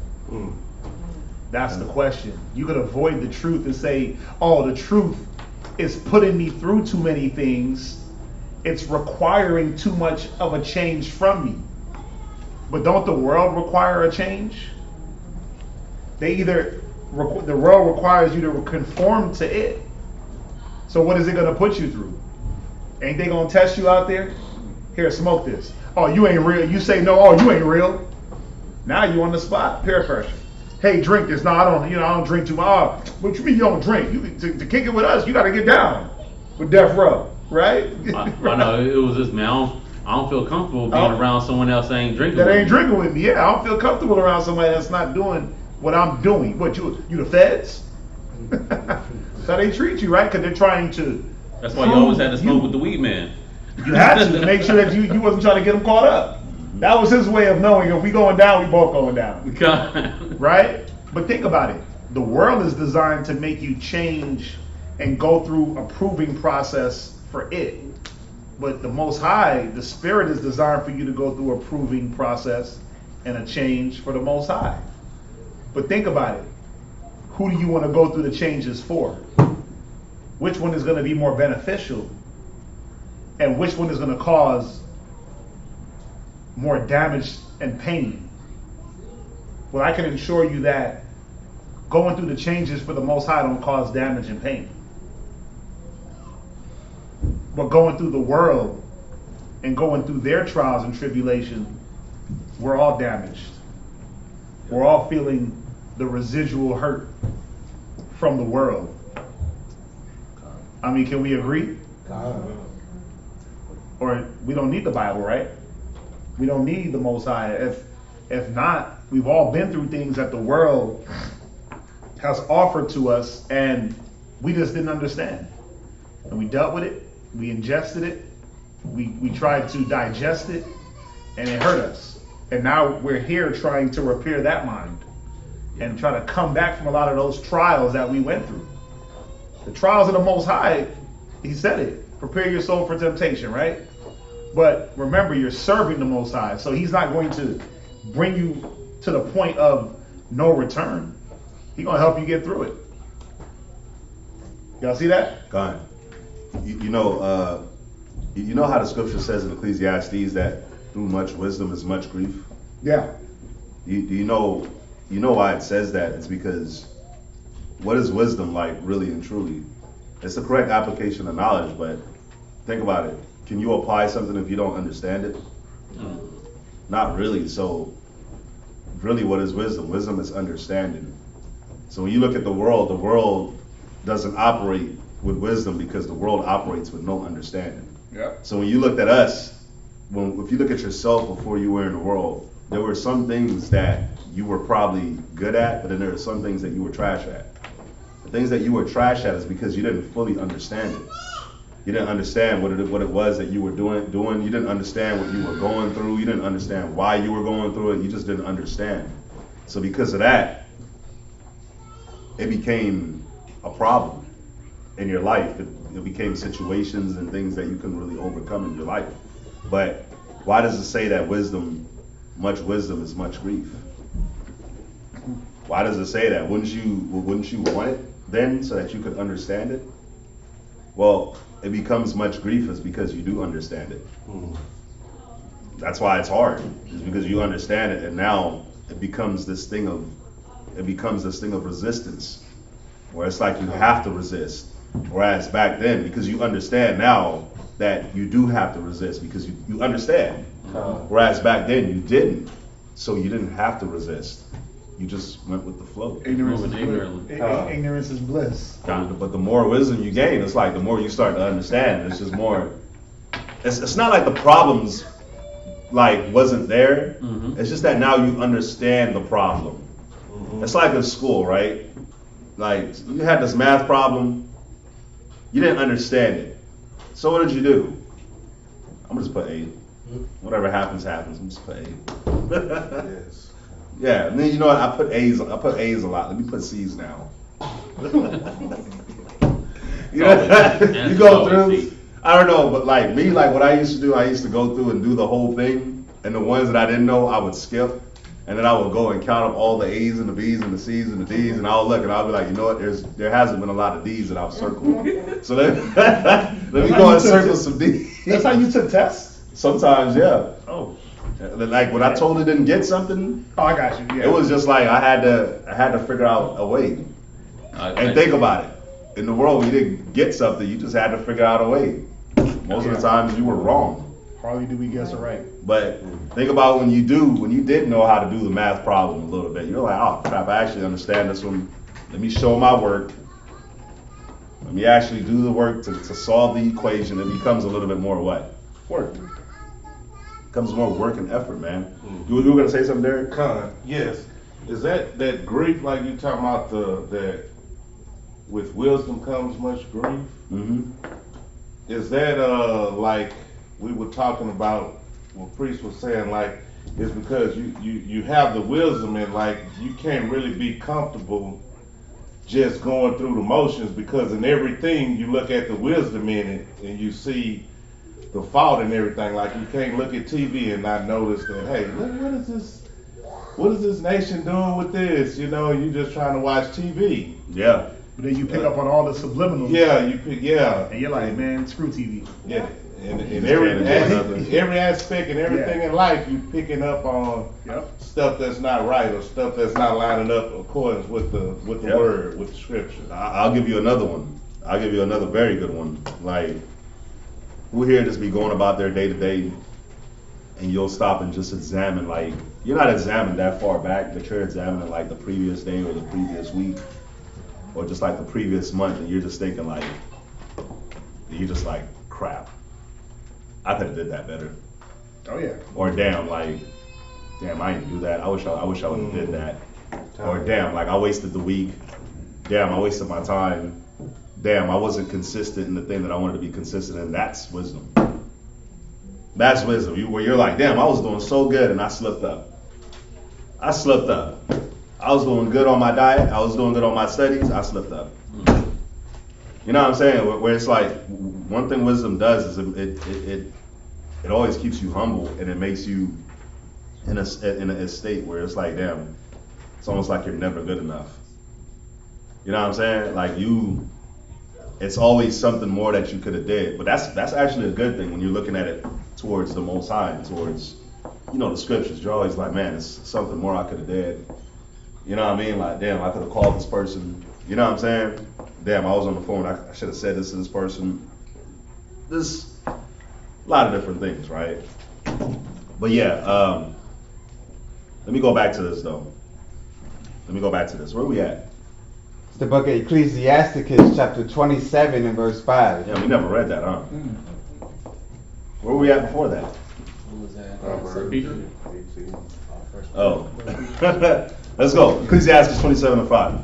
That's the question. You could avoid the truth and say, oh, the truth is putting me through too many things. It's requiring too much of a change from me. But don't the world require a change? The world requires you to conform to it. So what is it going to put you through? Ain't they going to test you out there? Here, smoke this. Oh, you ain't real. You say no. Oh, you ain't real. Now you on the spot. Peer pressure. Hey, drink this. No, I don't drink too much. Oh, what you mean you don't drink? To kick it with us, you got to get down with death row, right? I know it was this man. I don't feel comfortable being around someone else that ain't drinking. That ain't drinking with me. Yeah, I don't feel comfortable around somebody that's not doing what I'm doing. What you the feds? That's how they treat you, right? Because they're trying to. That's why you always had to smoke with the weed man. You had to make sure that you wasn't trying to get them caught up. That was his way of knowing if we going down, we both going down. Right? But think about it. The world is designed to make you change and go through a proving process for it. But the Most High, the Spirit is designed for you to go through a proving process and a change for the Most High. But think about it. Who do you want to go through the changes for? Which one is going to be more beneficial? And which one is going to cause more damage and pain? Well, I can assure you that going through the changes for the Most High don't cause damage and pain. But going through the world and going through their trials and tribulation, we're all damaged. We're all feeling the residual hurt from the world. I mean, can we agree? Or we don't need the Bible, right? We don't need the Most High. If not, we've all been through things that the world has offered to us and we just didn't understand. And we dealt with it, we ingested it, we tried to digest it, and it hurt us. And now we're here trying to repair that mind and try to come back from a lot of those trials that we went through. The trials of the Most High, he said it, prepare your soul for temptation, right? But remember, you're serving the Most High, so he's not going to bring you to the point of no return. He's going to help you get through it. Y'all see that? Go ahead. You know how the scripture says in Ecclesiastes that through much wisdom is much grief? Yeah. Do you know why it says that? It's because what is wisdom like really and truly? It's the correct application of knowledge, but think about it. Can you apply something if you don't understand it? Not really. So really what is wisdom? Wisdom is understanding. So when you look at the world doesn't operate with wisdom because the world operates with no understanding. Yeah. So when you looked at us, if you look at yourself before you were in the world, there were some things that you were probably good at, but then there are some things that you were trash at. The things that you were trash at is because you didn't fully understand it. You didn't understand what it was that you were doing. You didn't understand what you were going through. You didn't understand why you were going through it. You just didn't understand. So because of that, it became a problem in your life. It became situations and things that you couldn't really overcome in your life. But why does it say that much wisdom is much grief? Why does it say that? Wouldn't you want it then so that you could understand it? Well, it becomes much grief is because you do understand it. That's why it's hard. It's because you understand it, and now it becomes this thing of resistance, where it's like you have to resist. Whereas back then, because you understand now that you do have to resist because you understand. Whereas back then you didn't, so you didn't have to resist. You just went with the flow. Ignorance is bliss. But the more wisdom you gain, it's like the more you start to understand. It's just more. It's not like the problems like wasn't there. It's just that now you understand the problem. It's like in school, right? Like you had this math problem, you didn't understand it. So what did you do? I'm gonna just put A. Whatever happens, happens. I'm just put A. Yes. Yeah, and then you know what? I put A's a lot. Let me put C's now. You know, Always- you go always through. deep. I don't know, but like me, like what I used to do, I used to go through and do the whole thing, and the ones that I didn't know, I would skip, and then I would go and count up all the A's and the B's and the C's and the D's, and I'll look and I'll be like, you know what? There hasn't been a lot of D's that I've circled, so let me go and circle some D's. That's how you took tests? Sometimes, yeah. Oh. Like when I totally didn't get something, Oh, I got you. Yeah. it was just like I had to figure out a way. And think about it. In the world, when you didn't get something, you just had to figure out a way. Most of the times you were wrong. Hardly do we guess it right. But think about when you did know how to do the math problem a little bit. You're like, oh crap, I actually understand this one. Let me show my work. Let me actually do the work to solve the equation. It becomes a little bit more what? Work. Becomes more work and effort, man. You were gonna say something, Derek? Yes. Is that grief like you talking about that with wisdom comes much grief? Mm-hmm. Is that like we were talking about what Priest was saying, like it's because you have the wisdom and like you can't really be comfortable just going through the motions, because in everything you look at the wisdom in it and you see the fault in everything. Like you can't look at TV and not notice that, hey, look, what is this nation doing with this? You know, you just trying to watch TV. Yeah. But then you pick up on all the subliminals. Yeah, you pick, yeah. And you're like, man, screw TV. Yeah. And You every aspect and everything in life, you picking up on stuff that's not right or stuff that's not lining up according with the word, with the scripture. I'll give you another one. I'll give you another very good one. Like, who here just be going about their day to day, and you'll stop and just examine, like, you're not examining that far back, but you're examining like the previous day or the previous week, or just like the previous month, and you're just thinking like, you're just like, crap, I could have did that better. Oh yeah. Or damn, I didn't do that. I wish I would have did that. Or damn, like I wasted the week. Damn, I wasted my time. Damn, I wasn't consistent in the thing that I wanted to be consistent in. That's wisdom. That's wisdom. Where you're like, damn, I was doing so good and I slipped up. I was doing good on my diet. I was doing good on my studies. I slipped up. You know what I'm saying? Where it's like, one thing wisdom does is it always keeps you humble, and it makes you in a state where it's like, damn, it's almost like you're never good enough. You know what I'm saying? Like it's always something more that you could have did. But that's actually a good thing when you're looking at it towards the Most High, towards, the scriptures. You're always like, man, it's something more I could have did. You know what I mean? Like, damn, I could have called this person. You know what I'm saying? Damn, I was on the phone. I should have said this to this person. There's a lot of different things, right? But yeah, let me go back to this though. Where are we at? It's the book of Ecclesiasticus, chapter 27 and verse 5. Yeah, we never read that, huh? Where were we at before that? What was that? Peter? Oh. Let's go. Ecclesiastes 27 and 5.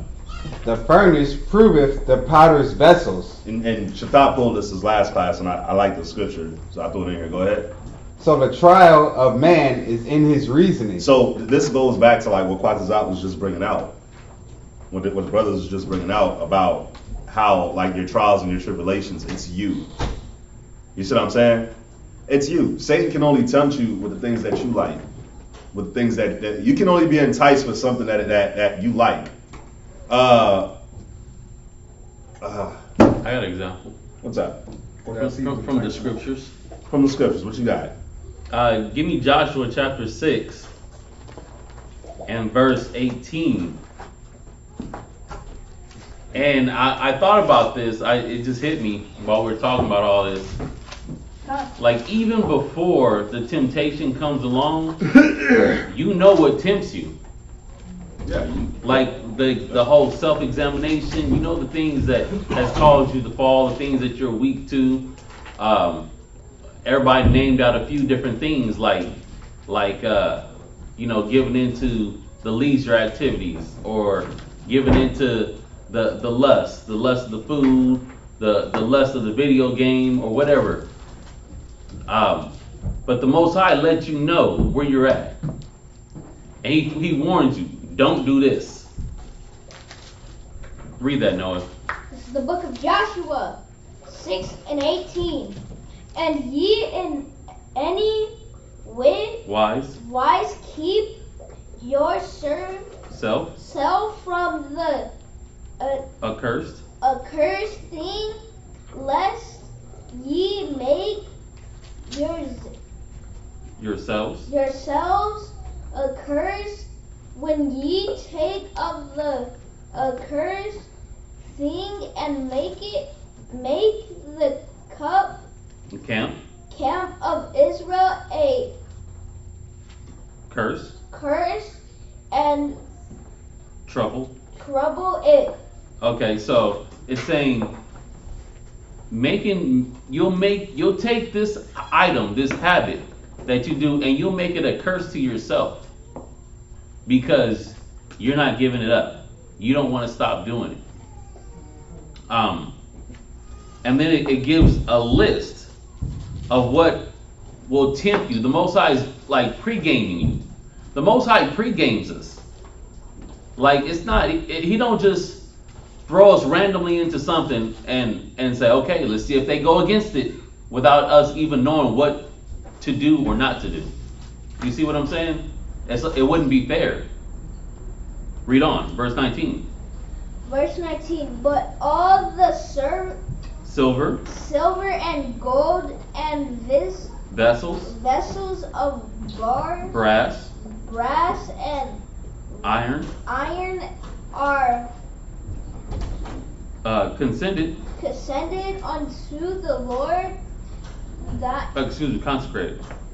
The furnace proveth the potter's vessels. And Shatat pulled this his last class, and I like the scripture, so I threw it in here. Go ahead. So the trial of man is in his reasoning. So this goes back to like what Quatazat was just bringing out. What the brothers was just bringing out about how like your trials and your tribulations, it's you. You see what I'm saying? It's you. Satan can only tempt you with the things that you like. With things that you can only be enticed with something that you like. I got an example. What's that? From the scriptures. From the scriptures, what you got? Give me Joshua chapter 6 and verse 18. And I thought about this. It just hit me while we were talking about all this. Like, even before the temptation comes along, you know what tempts you. Yeah. Like the whole self-examination, you know the things that has caused you to fall, the things that you're weak to. Everybody named out a few different things like giving into the leisure activities, or giving into the lust of the food, the lust of the video game, or whatever. But the Most High lets you know where you're at, and he warns you, don't do this. Read that, Noah. This is the book of Joshua 6:18. And ye in any way wise keep your self from the accursed thing, lest ye make yourselves accursed when ye take of the accursed thing and make the camp of Israel a curse and trouble it. Okay, so it's saying you'll take this item, this habit that you do, and you'll make it a curse to yourself because you're not giving it up. You don't want to stop doing it. And then it gives a list of what will tempt you. The Most High is like pre-gaming you. The Most High pre-games us. Like it's not, he don't just throw us randomly into something and say, okay, let's see if they go against it without us even knowing what to do or not to do. You see what I'm saying? It wouldn't be fair. Read on, verse 19. Verse 19, but all the silver and gold and vessels of brass and iron are consented unto the Lord,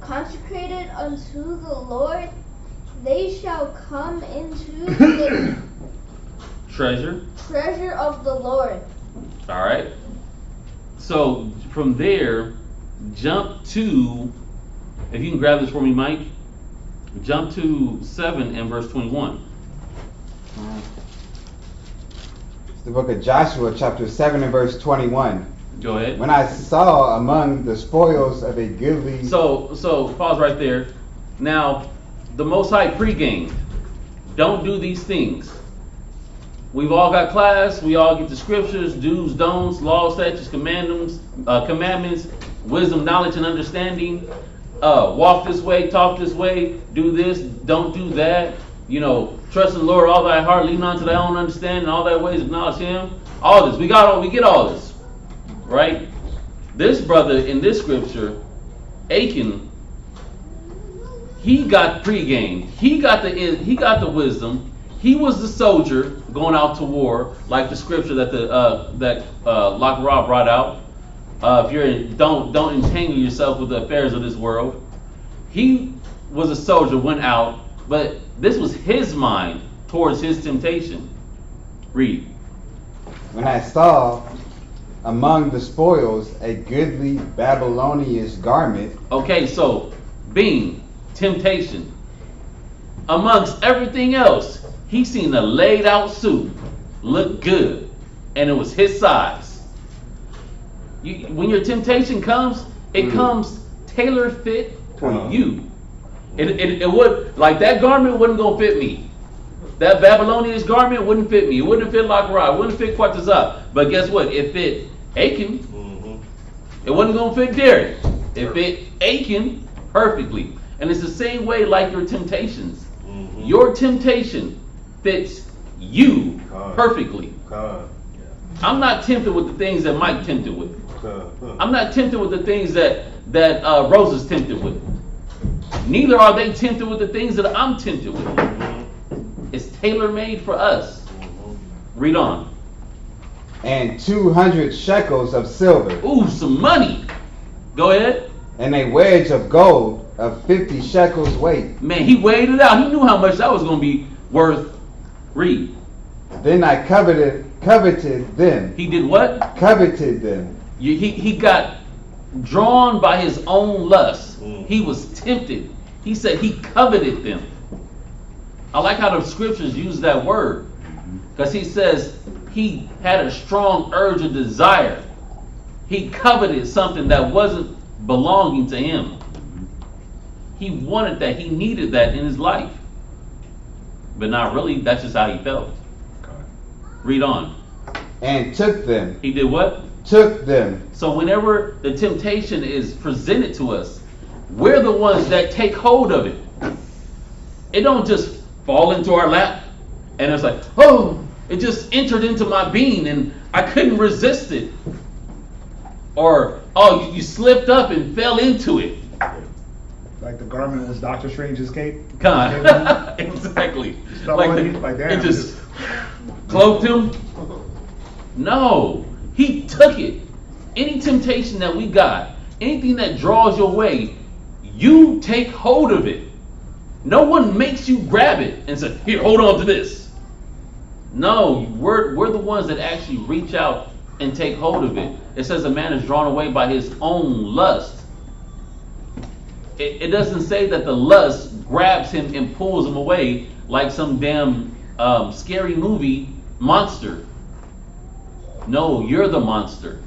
consecrated unto the Lord, they shall come into the treasure of the Lord. All right. So from there, jump to, if you can grab this for me, Mike. Jump to 7 and verse 21. It's the book of Joshua, chapter 7 and verse 21. Go ahead. When I saw among the spoils of a goodly... So pause right there. Now, the Most High pre-gamed. Don't do these things. We've all got class. We all get the scriptures, do's, don'ts, laws, statutes, commandments, wisdom, knowledge, and understanding. Walk this way, talk this way, do this, don't do that. Trust in the Lord all thy heart, lean on to thy own understanding, all thy ways acknowledge Him. All this, we get all this, right? This brother in this scripture, Achan, he got pre-game. He got the wisdom. He was the soldier going out to war, like the scripture that Lock Rob brought out. Don't entangle yourself with the affairs of this world. He was a soldier, went out, but this was his mind towards his temptation. Read. When I saw among the spoils a goodly Babylonian garment. Okay, so temptation. Amongst everything else, he seen a laid out suit, look good, and it was his size. When your temptation comes, it comes tailor fit for you. It would, like that garment wouldn't gonna fit me. That Babylonian garment wouldn't fit me. It wouldn't fit Lakara. It wouldn't fit Quatazah. But guess what? It fit Achan. Mm-hmm. It wasn't gonna fit Derek. It fit Achan perfectly. And it's the same way like your temptations. Mm-hmm. Your temptation fits you perfectly. I'm not tempted with the things that Mike tempted with. I'm not tempted with the things that Rosa's tempted with. Neither are they tempted with the things that I'm tempted with. It's tailor-made for us. Read on. And 200 shekels of silver. Ooh, some money. Go ahead. And a wedge of gold of 50 shekels weight. Man, he weighed it out. He knew how much that was going to be worth. Read. Then I coveted them. He did what? Coveted them. He got drawn by his own lust. He was tempted. He said he coveted them. I like how the scriptures use that word. Because he says he had a strong urge of desire. He coveted something that wasn't belonging to him. He wanted that. He needed that in his life. But not really. That's just how he felt. Read on. and took them. He did what? Took them. So whenever the temptation is presented to us, we're the ones that take hold of it. It don't just fall into our lap and it's like, oh, it just entered into my being and I couldn't resist it. Or, oh, you slipped up and fell into it. Like the garment was Doctor Strange's cape. Exactly. Like that. It just cloaked him. No, he took it. Any temptation that we got, anything that draws your way, you take hold of it. No one makes you grab it and say, here, hold on to this. No, we're the ones that actually reach out and take hold of it. It says a man is drawn away by his own lust. It doesn't say that the lust grabs him and pulls him away like some damn scary movie monster. No, you're the monster.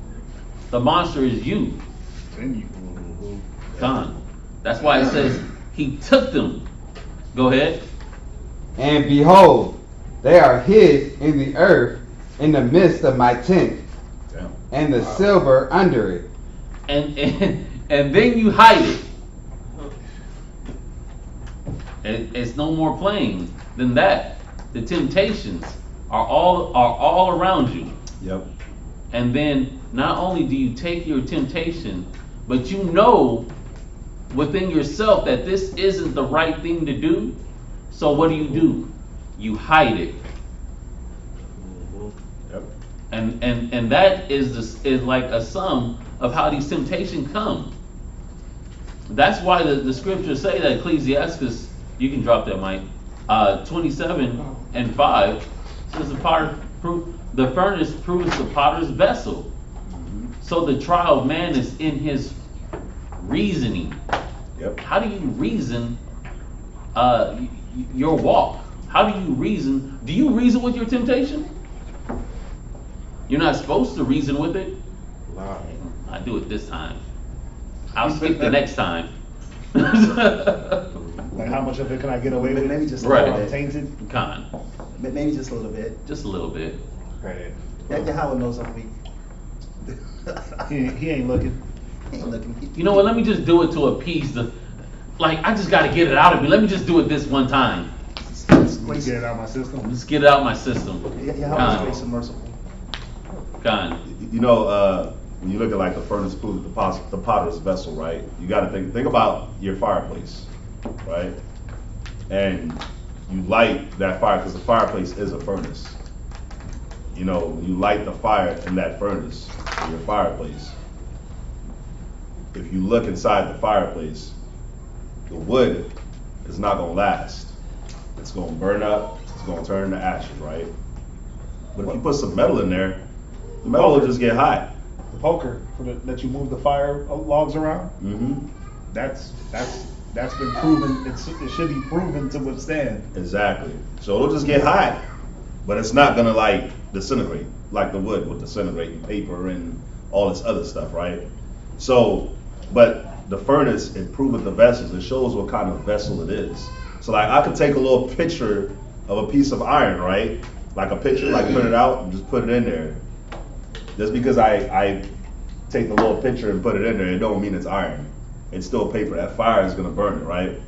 The monster is you. Gone. That's why it says he took them. Go ahead. And behold, they are hid in the earth in the midst of my tent, and the silver under it. And then you hide it. It's no more plain than that. The temptations are all around you. Yep. And then not only do you take your temptation, but you know within yourself that this isn't the right thing to do. So what do? You hide it. Yep. And that is like a sum of how these temptations come. That's why the scriptures say that Ecclesiasticus, you can drop that mic, 27:5 says the furnace proves the potter's vessel. So the trial of man is in his reasoning. Yep. How do you reason your walk? How do you reason? Do you reason with your temptation? You're not supposed to reason with it. Wow. I do it this time. I'll skip the next time. Like how much of it can I get away with? Maybe just a Right. little bit. Tainted. Con. Maybe just a little bit. Just a little bit. Right. Yeah, Howard knows I'm weak. He ain't looking. He ain't looking. You know what? Let me just do it to appease I just got to get it out of me. Let me just do it this one time. Let me get it out of my system. Just get it out of my system. Yeah, Howard's grace and merciful. Con. You know, when you look at like the furnace proves the potter's vessel, right? You got to think about your fireplace, right? And you light that fire because the fireplace is a furnace. You know, you light the fire in that furnace, in your fireplace. If you look inside the fireplace, the wood is not going to last. It's going to burn up, it's going to turn into ashes, right? But if you put some metal in there, the metal will just get hot. The poker that you move the fire logs around. Mm-hmm. That's been proven. It should be proven to withstand. Exactly. So it'll just get hot, but it's not gonna like disintegrate like the wood would disintegrate in paper and all this other stuff, right? So, but the furnace, it proveth the vessels. It shows what kind of vessel it is. So like I could take a little picture of a piece of iron, right? Like a picture, like print it out and just put it in there. Just because I take the little picture and put it in there, it don't mean it's iron. It's still paper. That fire is gonna burn it, right?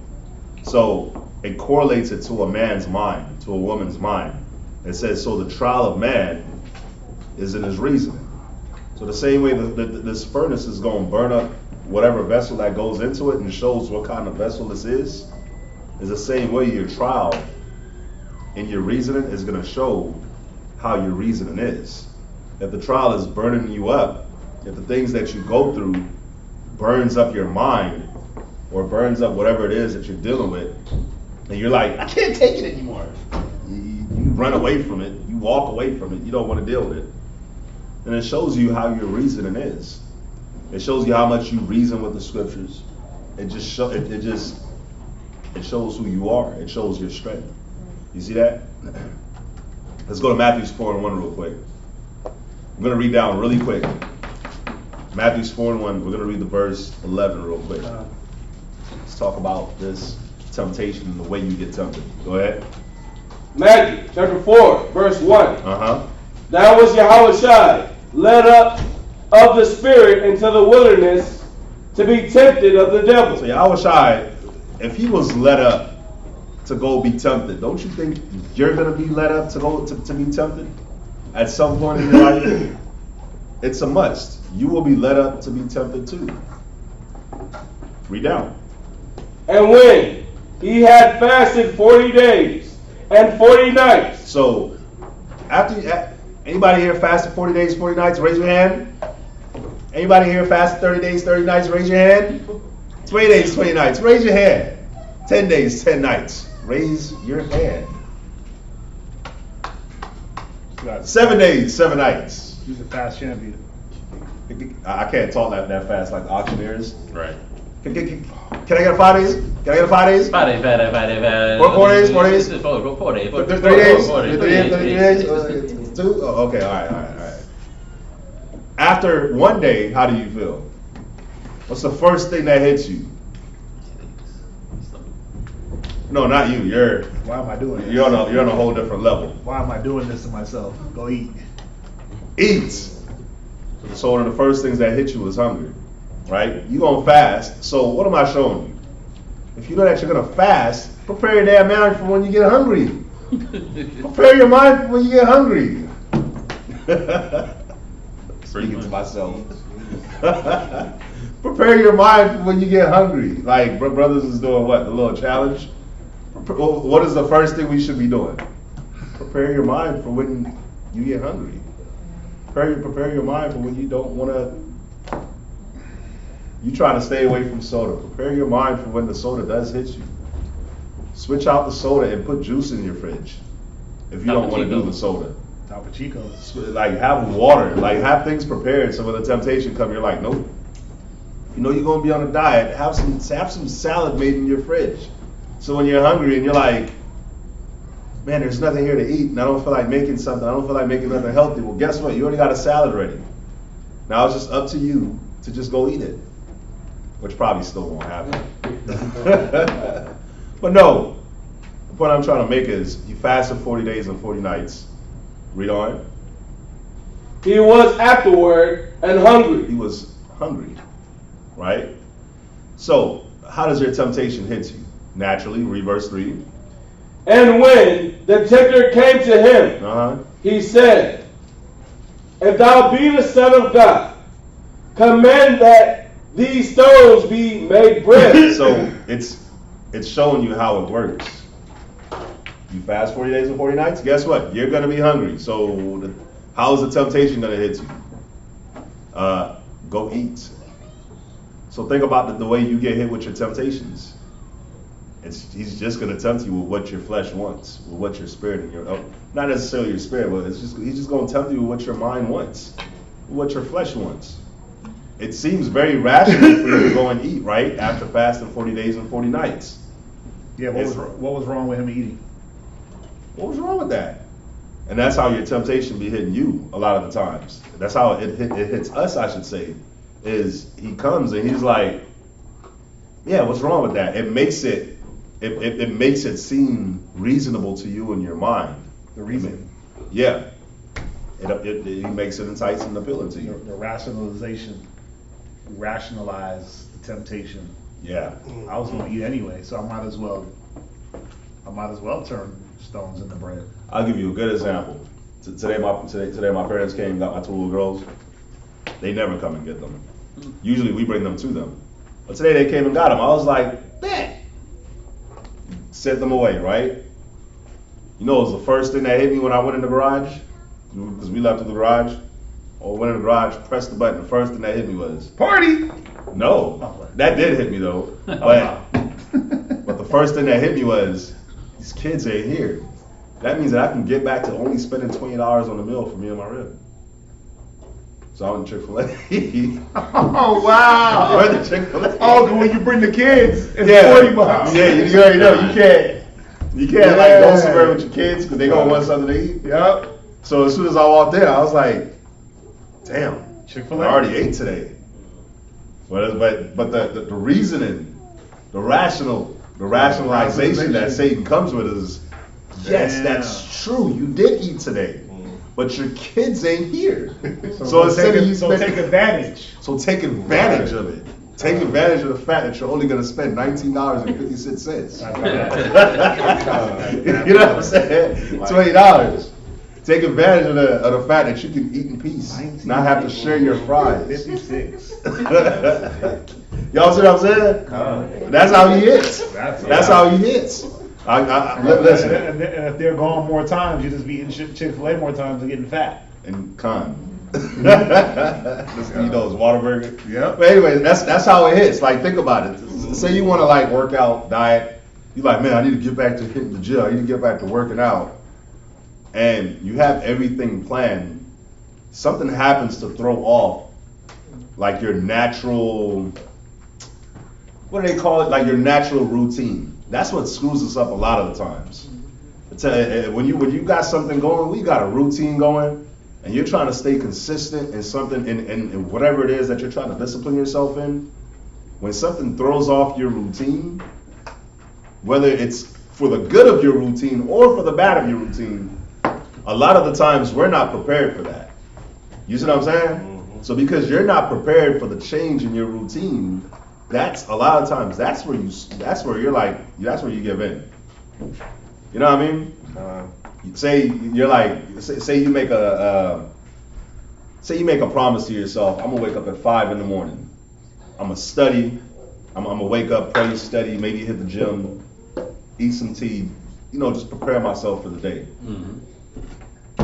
So it correlates it to a man's mind, to a woman's mind. It says, so the trial of man is in his reasoning. So the same way this furnace is gonna burn up whatever vessel that goes into it and shows what kind of vessel this is the same way your trial in your reasoning is gonna show how your reasoning is. If the trial is burning you up, if the things that you go through burns up your mind or burns up whatever it is that you're dealing with, and you're like, I can't take it anymore. You run away from it, you walk away from it, you don't want to deal with it. And it shows you how your reasoning is. It shows you how much you reason with the scriptures. It shows who you are. It shows your strength. You see that? Let's go to Matthew 4:1 real quick. I'm going to read down really quick. Matthew 4:1, we're going to read the verse 11 real quick. Let's talk about this temptation and the way you get tempted. Go ahead. Matthew chapter 4, verse 1. Uh-huh. That was Yahushua, led up of the Spirit into the wilderness to be tempted of the devil. So Yahushua, if he was led up to go be tempted, don't you think you're going to be led up to go to be tempted at some point in your life? It's a must. You will be led up to be tempted too. Read down. And when he had fasted 40 days and 40 nights. So, anybody here fasted 40 days, 40 nights? Raise your hand. Anybody here fasted 30 days, 30 nights? Raise your hand. 20 days, 20 nights. Raise your hand. 10 days, 10 nights. Raise your hand. 7 days, 7 nights. He's a fast champion. I can't talk that fast like the auctioneers. Right. Can I get a 5 days? Can I get a 5 days? 5 days. 4 days? 4 days? 4 days. 3 days? 3 days? 2? Oh, okay, all right. After 1 day, how do you feel? What's the first thing that hits you? No, not you. Why am I doing this? You're on a whole different level. Why am I doing this to myself? Go eat. Eat. So one of the first things that hit you is hunger, right? You're going to fast. So what am I showing you? If you know that you're going to fast, prepare your damn mind for when you get hungry. Prepare your mind for when you get hungry. Speaking to myself. Prepare your mind for when you get hungry. Like brothers is doing what? The little challenge? What is the first thing we should be doing? Prepare your mind for when you get hungry. Prepare your mind for when you don't want to. You try to stay away from soda. Prepare your mind for when the soda does hit you. Switch out the soda and put juice in your fridge. If you don't want to do the soda. Topo Chico. Like have water. Like have things prepared so when the temptation comes, you're like, nope. You know you're gonna be on a diet. Have some salad made in your fridge. So when you're hungry and you're like, man, there's nothing here to eat, and I don't feel like making something. I don't feel like making nothing healthy. Well, guess what? You already got a salad ready. Now it's just up to you to just go eat it, which probably still won't happen. But no, the point I'm trying to make is you fasted 40 days and 40 nights. Read on. He was afterward and hungry. He was hungry, right? So how does your temptation hit you? Naturally, read verse 3. And when the tempter came to him, he said, if thou be the Son of God, command that these stones be made bread. So it's showing you how it works. You fast 40 days and 40 nights, guess what? You're going to be hungry. So how is the temptation going to hit you? Go eat. So think about the way you get hit with your temptations. He's just going to tempt you with what your flesh wants, with what your spirit and not necessarily your spirit, but he's just going to tempt you with what your mind wants, what your flesh wants. It seems very rational for you to go and eat, right? After fasting 40 days and 40 nights. Yeah, what was wrong with him eating? What was wrong with that? And that's how your temptation be hitting you a lot of the times. That's how it hits us, I should say, is he comes and he's like, yeah, what's wrong with that? It makes it seem reasonable to you in your mind. The reason. Yeah. It makes it enticing and appealing to you. The rationalization. You rationalize the temptation. Yeah. I was going to eat anyway, so I might as well turn stones into bread. I'll give you a good example. Today my parents came and got my 2 little girls. They never come and get them. Usually we bring them to them. But today they came and got them. I was like, man. Set them away, right? You know, it was the first thing that hit me when I went in the garage, because we left to the garage. Or went in the garage, pressed the button. The first thing that hit me was party. No, that did hit me though. But the first thing that hit me was these kids ain't here. That means that I can get back to only spending $20 on a meal for me and my rib. So I went to Chick-fil-A. Oh wow! I went to Chick-fil-A. Oh, when you bring the kids, it's $40. Yeah, you already know you can't like go somewhere with your kids because they gonna want something to eat. Yep. So as soon as I walked in, I was like, damn, Chick-fil-A. I already ate today. But the reasoning, the rationalization that Satan comes with is, yes, that's true. You did eat today. but your kids ain't here. So instead of you take advantage. So take advantage of it. Take advantage of the fact that you're only going to spend $19.56. You know what I'm saying? $20. Take advantage of the fact that you can eat in peace, not have to share your fries. 56. Y'all see what I'm saying? That's how he hits. That's how he hits. Listen. And if they're gone more times, you just be eating Chick-fil-A more times and getting fat. And Listen, you know, it's Whataburger. Yeah. But anyway, that's how it hits. Like, think about it. Say you want to like work out, diet. You like, man, I need to get back to hitting the gym. I need to get back to working out. And you have everything planned. Something happens to throw off, like your natural. What do they call it? Like your natural routine. That's what screws us up a lot of the times. When you got something going, we got a routine going. And you're trying to stay consistent in something, in whatever it is that you're trying to discipline yourself in, when something throws off your routine, whether it's for the good of your routine or for the bad of your routine, a lot of the times we're not prepared for that. You see what I'm saying? Mm-hmm. So because you're not prepared for the change in your routine, that's a lot of times that's where you give in. You know what I mean? Say you make a promise to yourself. I'm gonna wake up at 5 in the morning. I'm gonna study. I'm gonna wake up, pray, study, maybe hit the gym, eat some tea. You know, just prepare myself for the day. Mm-hmm.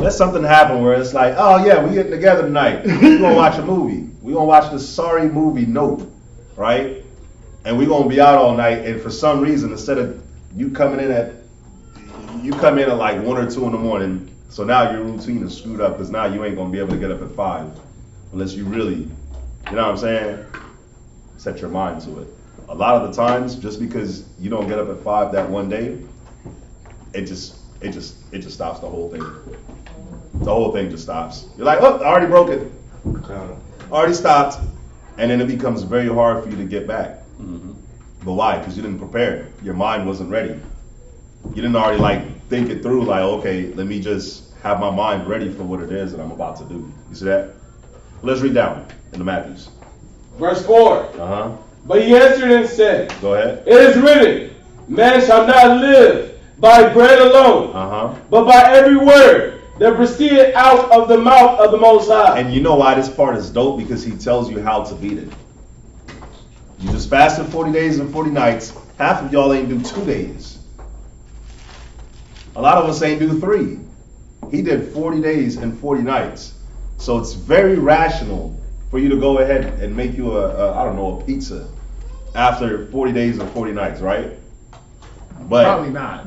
Let something happen where it's like, oh yeah, we getting together tonight. We're gonna watch a movie. We're gonna watch this sorry movie, Nope, right? And we're gonna be out all night. And for some reason, instead of you come in at like 1 or 2 in the morning, so now your routine is screwed up because now you ain't gonna be able to get up at 5 unless you really, you know what I'm saying, set your mind to it. A lot of the times, just because you don't get up at 5 that one day, it just stops the whole thing. The whole thing just stops. You're like, oh, I already broke it. Already stopped, and then it becomes very hard for you to get back. Mm-hmm. But why? Because you didn't prepare. Your mind wasn't ready. You didn't already think it through, like, okay, let me just have my mind ready for what it is that I'm about to do. You see that? Let's read down in the Matthews. Verse 4. But he answered and said, go ahead. It is written, man shall not live by bread alone, but by every word that proceeded out of the mouth of the Most High. And you know why this part is dope? Because he tells you how to beat it. You just fasted 40 days and 40 nights. Half of y'all ain't do 2 days. A lot of us ain't do 3. He did 40 days and 40 nights. So it's very rational for you to go ahead and make you a pizza after 40 days and 40 nights, right? But probably not.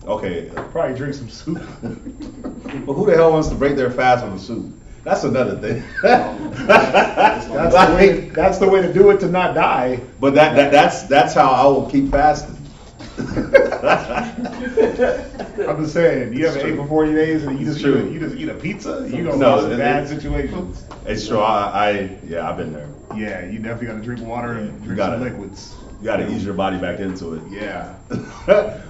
Okay. Probably drink some soup. But who the hell wants to break their fast with a soup? That's another thing. That's the way to do it to not die. But that's how I will keep fasting. I'm just saying, you haven't ate for 40 days and you just eat a pizza? You don't know some bad situations. It's true. I've been there. Yeah, you definitely got to drink water and drink some liquids. You got to ease your body back into it. Yeah.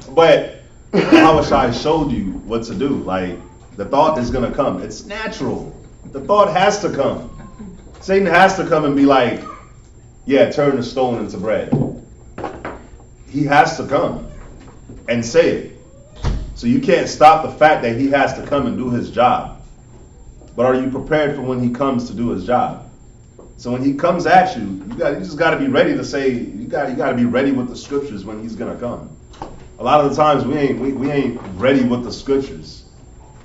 But Hawashai showed you what to do. Like, the thought is going to come. It's natural. The thought has to come. Satan has to come and be like, yeah, turn the stone into bread. He has to come and say it. So you can't stop the fact that he has to come and do his job. But are you prepared for when he comes to do his job? So when he comes at you, you just got to be ready to say, you got to be ready with the scriptures when he's going to come. A lot of the times we ain't ready with the scriptures.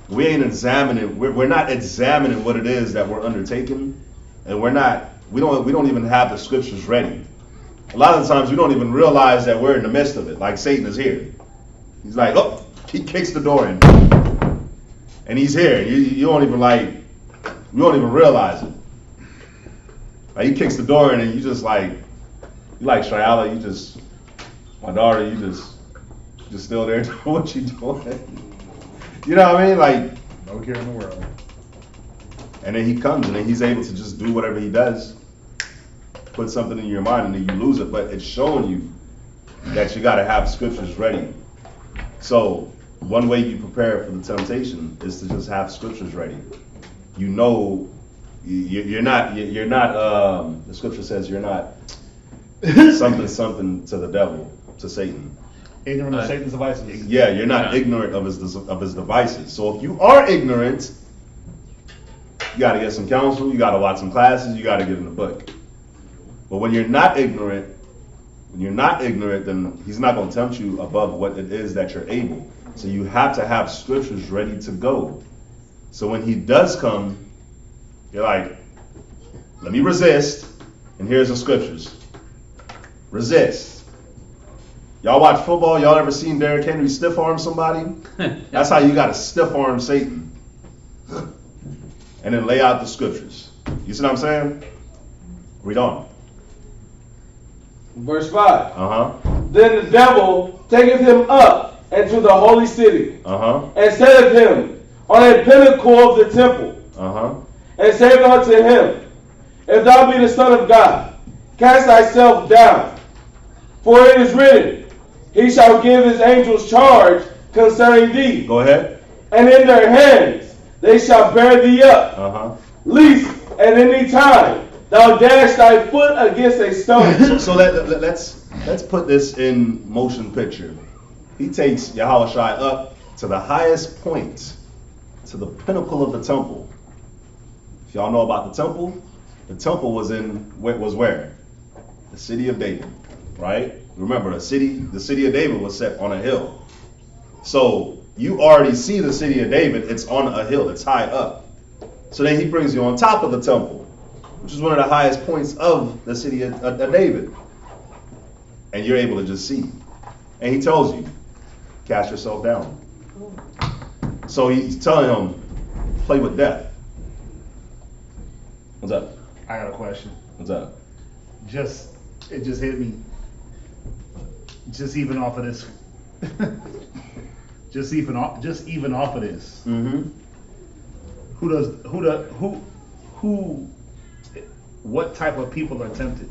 We ain't examining, we're not examining what it is that we're undertaking, and we don't even have the scriptures ready. A lot of the times we don't even realize that we're in the midst of it, like Satan is here. He's like, oh, he kicks the door in. And he's here. You don't even realize it. Like, he kicks the door in and you just like, you like Shayala, my daughter, you just still there doing what you doing. You know what I mean? Like, no care in the world. And then he comes and then he's able to just do whatever he does. Put something in your mind and then you lose it. But it's showing you that you got to have scriptures ready. So one way you prepare for the temptation is to just have scriptures ready. You know, you're not. The scripture says you're not something to the devil, to Satan. Ignorant of Satan's devices. Yeah, you're not ignorant of his devices. So if you are ignorant, you got to get some counsel. You got to watch some classes. You got to get in the book. But when you're not ignorant, then he's not going to tempt you above what it is that you're able. So you have to have scriptures ready to go. So when he does come, you're like, let me resist, and here's the scriptures. Resist. Y'all watch football? Y'all ever seen Derrick Henry stiff arm somebody? That's how you got to stiff arm Satan. And then lay out the scriptures. You see what I'm saying? Read on. Verse 5. Then the devil taketh him up into the holy city, and setteth him on a pinnacle of the temple, and saith unto him, If thou be the Son of God, cast thyself down. For it is written, He shall give his angels charge concerning thee. Go ahead. And in their hands they shall bear thee up, lest at any time thou dash thy foot against a stone. So let's put this in motion picture. He takes Yahushua up to the highest point, to the pinnacle of the temple. If y'all know about the temple was where? The city of David, right? Remember, the city of David was set on a hill. So you already see the city of David, it's on a hill, it's high up. So then he brings you on top of the temple, which is one of the highest points of the city of David. And you're able to just see. And he tells you, cast yourself down. So he's telling him, play with death. What's up? I got a question. What's up? It just hit me. Just even off of this. just even off of this. What type of people are tempted?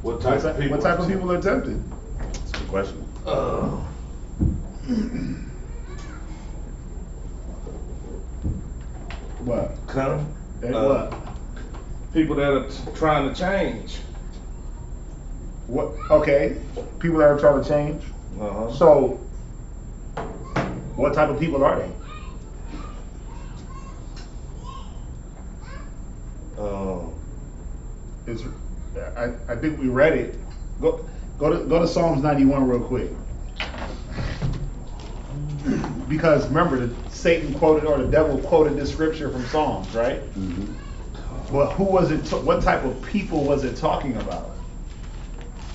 What type of people are tempted? That's a good question. What? What? People that are trying to change. What? Okay. People that are trying to change. So, what type of people are they? I think we read it. Go to Psalms 91 real quick. Because remember, Satan quoted, or the devil quoted this scripture from Psalms, right? But who was it? What type of people was it talking about?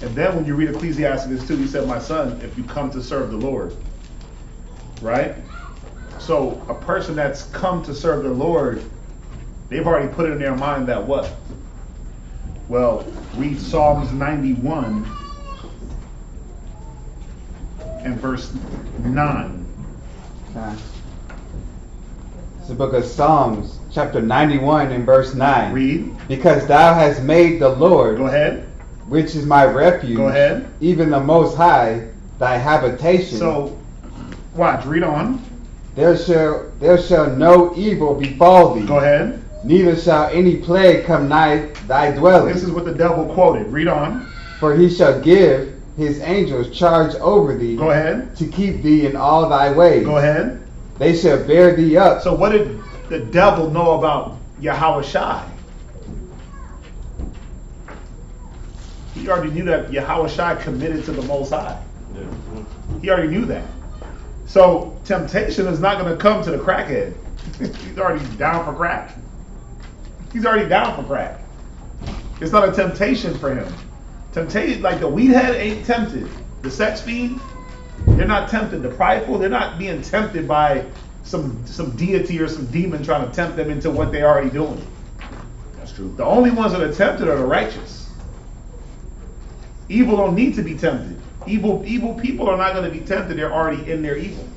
And then when you read Ecclesiasticus 2, he said, "My son, if you come to serve the Lord," right? So a person that's come to serve the Lord, they've already put it in their mind that what? Well, read Psalms 91 and verse 9. It's the book of Psalms, chapter 91 and verse 9. Read. Because thou hast made the Lord, go ahead, which is my refuge, go ahead, even the Most High, thy habitation. So, watch, read on. There shall no evil befall thee. Go ahead. Neither shall any plague come nigh thy dwelling. This is what the devil quoted. Read on. For he shall give his angels charge over thee. Go ahead. To keep thee in all thy ways. Go ahead. They shall bear thee up. So what did the devil know about Yahushua? He already knew that Yahushua committed to the Most High. He already knew that. So temptation is not going to come to the crackhead. He's already down for crack. He's already down for crack. It's not a temptation for him. Temptation, like the weed head ain't tempted. The sex fiend, they're not tempted. The prideful, they're not being tempted by some deity or some demon trying to tempt them into what they're already doing. That's true. The only ones that are tempted are the righteous. Evil don't need to be tempted. Evil people are not going to be tempted. They're already in their evil.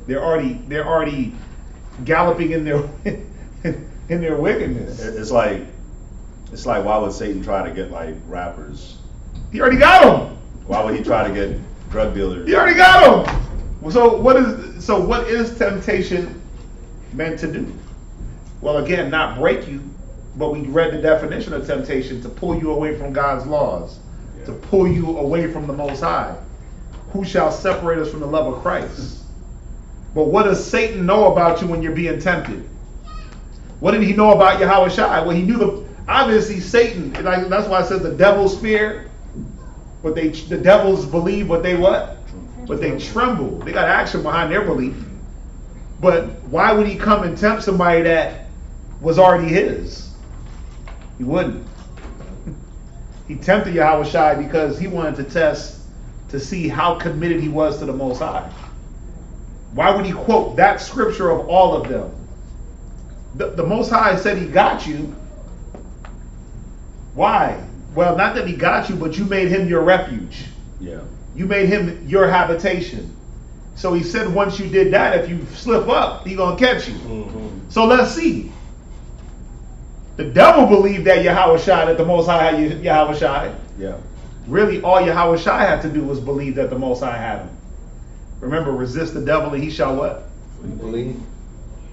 They're already galloping in their in their wickedness. It's like why would Satan try to get like rappers? He already got them. Why would he try to get drug dealers? He already got them. So what is temptation meant to do? Well, again, not break you, but we read the definition of temptation: to pull you away from God's laws, to pull you away from the Most High. Who shall separate us from the love of Christ? But what does Satan know about you when you're being tempted? What did he know about Yahweh Shai? Well, he knew obviously Satan. That's why it says the devils fear. But the devils believe what they what? But they tremble. They got action behind their belief. But why would he come and tempt somebody that was already his? He wouldn't. He tempted Yahweh Shai because he wanted to test to see how committed he was to the Most High. Why would he quote that scripture of all of them? The Most High said he got you. Why? Well, not that he got you, but you made him your refuge. Yeah. You made him your habitation. So he said once you did that, if you slip up, he's going to catch you. Mm-hmm. So let's see. The devil believed that Yahweh Shai, that the Most High had Yahweh Shai. Yeah. Really, all Yahweh Shai had to do was believe that the Most High had him. Remember, resist the devil and he shall what? Believe.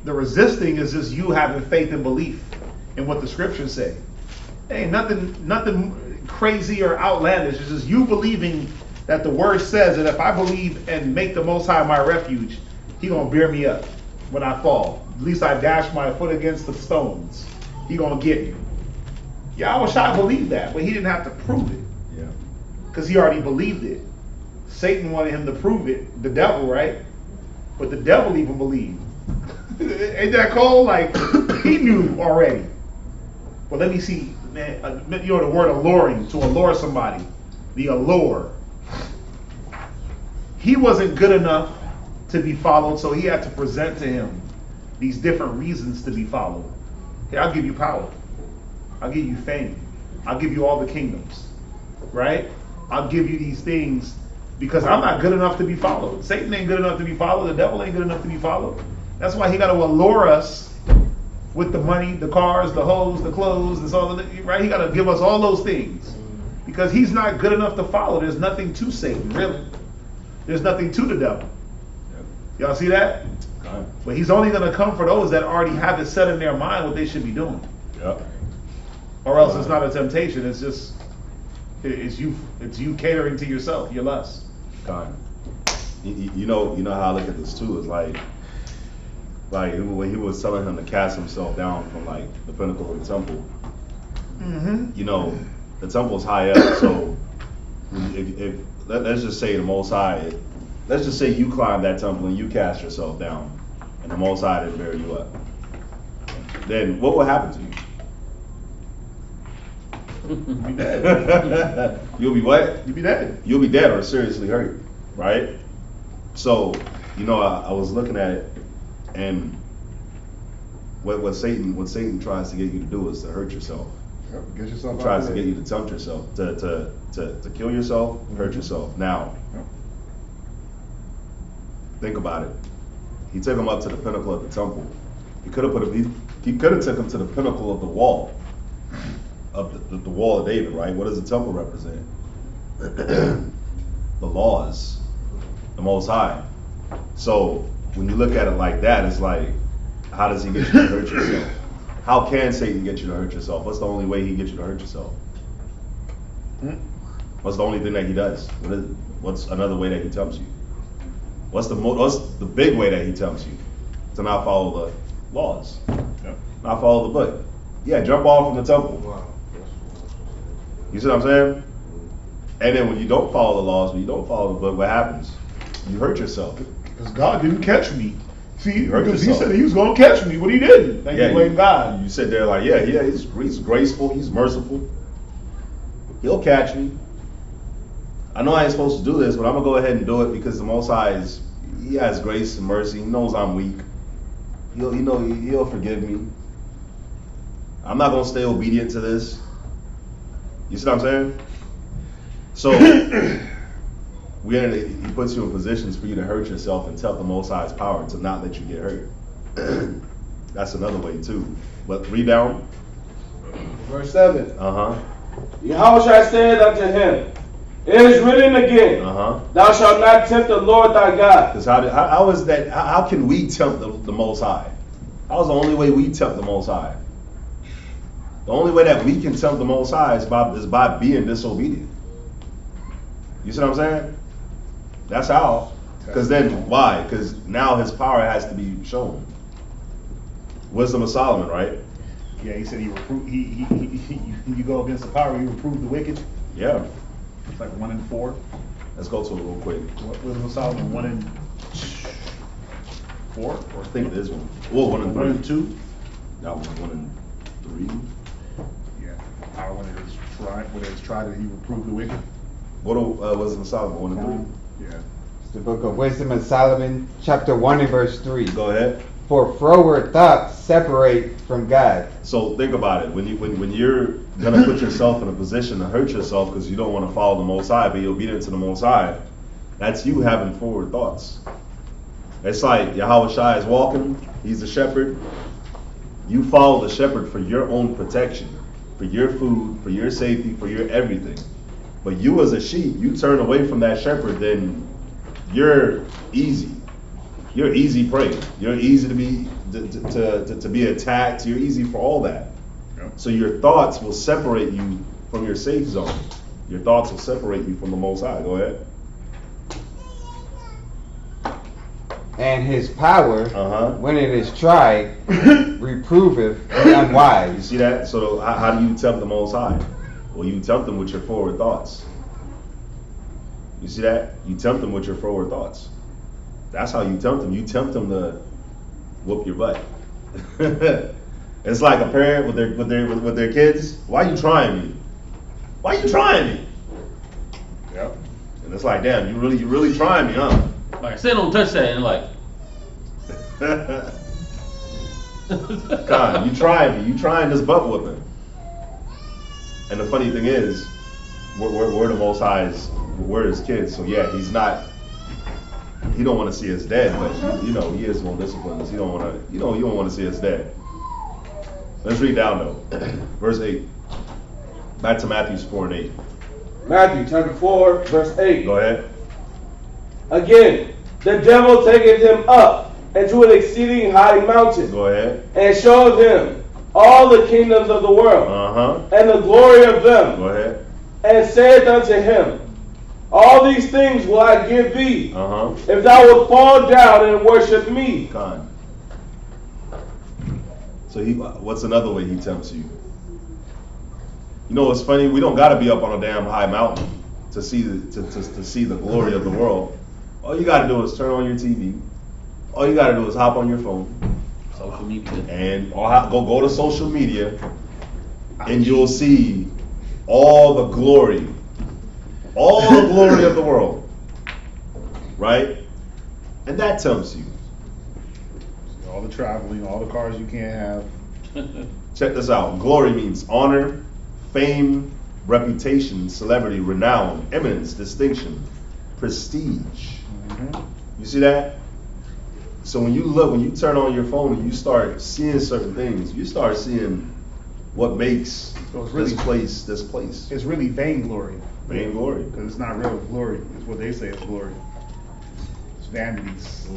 The resisting is just you having faith and belief in what the scriptures say. Ain't nothing crazy or outlandish. It's just you believing that the word says that if I believe and make the Most High my refuge, he gonna bear me up when I fall. At least I dash my foot against the stones. He gonna get me. Yahweh Shai believed that, but he didn't have to prove it. Yeah. Because he already believed it. Satan wanted him to prove it, the devil, right? But the devil even believed. Ain't that cold? Like, he knew already. Well, let me see, man, you know the word alluring, to allure somebody. The allure. He wasn't good enough to be followed, so he had to present to him these different reasons to be followed. Here, I'll give you power. I'll give you fame. I'll give you all the kingdoms. Right? I'll give you these things because I'm not good enough to be followed. Satan ain't good enough to be followed. The devil ain't good enough to be followed. That's why he got to allure us with the money, the cars, the hoes, the clothes, and all of that, right? He got to give us all those things because he's not good enough to follow. There's nothing to Satan, really. There's nothing to the devil. Y'all see that? Okay. But he's only going to come for those that already have it set in their mind what they should be doing. Yep. Or else it's not a temptation. It's just it's you catering to yourself, your lust. God. You know how I look at this too is like when he was telling him to cast himself down from like the pinnacle of the temple. Mm-hmm. You know, the temple's high up, so if let's just say the Most High, let's just say you climb that temple and you cast yourself down, and the Most High didn't bear you up. Then what will happen to you? You'll be dead. You'll be what? You'll be dead. You'll be dead or seriously hurt, right? So, I was looking at it, and what Satan tries to get you to do is to hurt yourself. Yep, get yourself out Tries of to there. get you to tempt yourself, to kill yourself, hurt yourself. Now, Yep. think about it. He took him up to the pinnacle of the temple. He could have took him to the pinnacle of the wall. Of the wall of David, right? What does the temple represent? The laws, the Most High. So when you look at it like that, it's like, how does he get you to hurt yourself? How can Satan get you to hurt yourself? What's the only way he gets you to hurt yourself? What's the only thing that he does? What's another way that he tempts you? What's the big way that he tempts you? To not follow the laws, not follow the book. Yeah, jump off from the temple. Wow. You see what I'm saying? And then when you don't follow the laws, when you don't follow the book, what happens? You hurt yourself. Because God didn't catch me. See, You hurt because yourself. He said He was going to catch me, but He didn't. And you blame God. You sit there like, yeah, he's graceful, he's merciful. He'll catch me. I know I ain't supposed to do this, but I'm gonna go ahead and do it because the Most High He has grace and mercy. He knows I'm weak. He'll forgive me. I'm not gonna stay obedient to this. You see what I'm saying? So he puts you in positions for you to hurt yourself and tell the Most High's power to not let you get hurt. That's another way too. But read down. Verse 7. Uh-huh. Yahushua said unto him, it is written again, thou shalt not tempt the Lord thy God. Because how is that? How can we tempt the Most High? How's the only way we tempt the Most High? The only way that we can tempt the Most High is by being disobedient. You see what I'm saying? That's how. Because then, why? Because now his power has to be shown. Wisdom of Solomon, right? Yeah, he said you go against the power, you reprove the wicked. Yeah. It's like 1 in 4. Let's go to it real quick. Wisdom of Solomon, 1 in 4? I think it is 1. Well, 1 in 3. 1 in 2? That was 1 in 3. Yeah. Power when it is tried that he reprove the wicked. What Wisdom of Solomon, 1 in 3? Yeah. It's the book of Wisdom of Solomon, chapter 1 and verse 3. Go ahead. For froward thoughts separate from God. So think about it. When you're gonna put yourself in a position to hurt yourself because you don't want to follow the Most High, be obedient to the Most High, that's you having forward thoughts. It's like Yahushua is walking, he's the shepherd. You follow the shepherd for your own protection, for your food, for your safety, for your everything. But you as a sheep, you turn away from that shepherd, then you're easy. You're easy prey. You're easy to be attacked. You're easy for all that. Yep. So your thoughts will separate you from your safe zone. Your thoughts will separate you from the Most High. Go ahead. And his power, when it is tried, reproveth the unwise. You see that? So how do you tempt the Most High? Well, you tempt them with your forward thoughts. You see that? You tempt them with your forward thoughts. That's how you tempt them. You tempt them to whoop your butt. It's like a parent with their kids. Why are you trying me? Why are you trying me? Yep. And it's like, damn, you really trying me, huh? Like I said, don't touch that, and like. God, you trying me. You trying this butt whooping. And the funny thing is, we're the Most High's. We're his kids. So yeah, he don't want to see us dead, but he is going to discipline us. You don't want to see us dead. Let's read down though. Verse 8. Back to Matthew 4 and 8. Matthew chapter 4, verse 8. Go ahead. Again, the devil taketh him up into an exceeding high mountain. Go ahead. And showeth him all the kingdoms of the world. And the glory of them. Go ahead. And saith unto him, all these things will I give thee, if thou wilt fall down and worship me. God. So what's another way he tempts you? You know what's funny? We don't got to be up on a damn high mountain to see the glory of the world. All you got to do is turn on your TV. All you got to do is hop on your phone. Social media. And go to social media, and you'll see all the glory. All the glory of the world. Right? And that tempts you. All the traveling, all the cars you can't have. Check this out. Glory means honor, fame, reputation, celebrity, renown, eminence, distinction, prestige. You see that? So when you turn on your phone and you start seeing certain things, you start seeing what makes this place. It's really vainglory. Vainglory. Because it's not real glory. It's what they say is glory. It's vanities.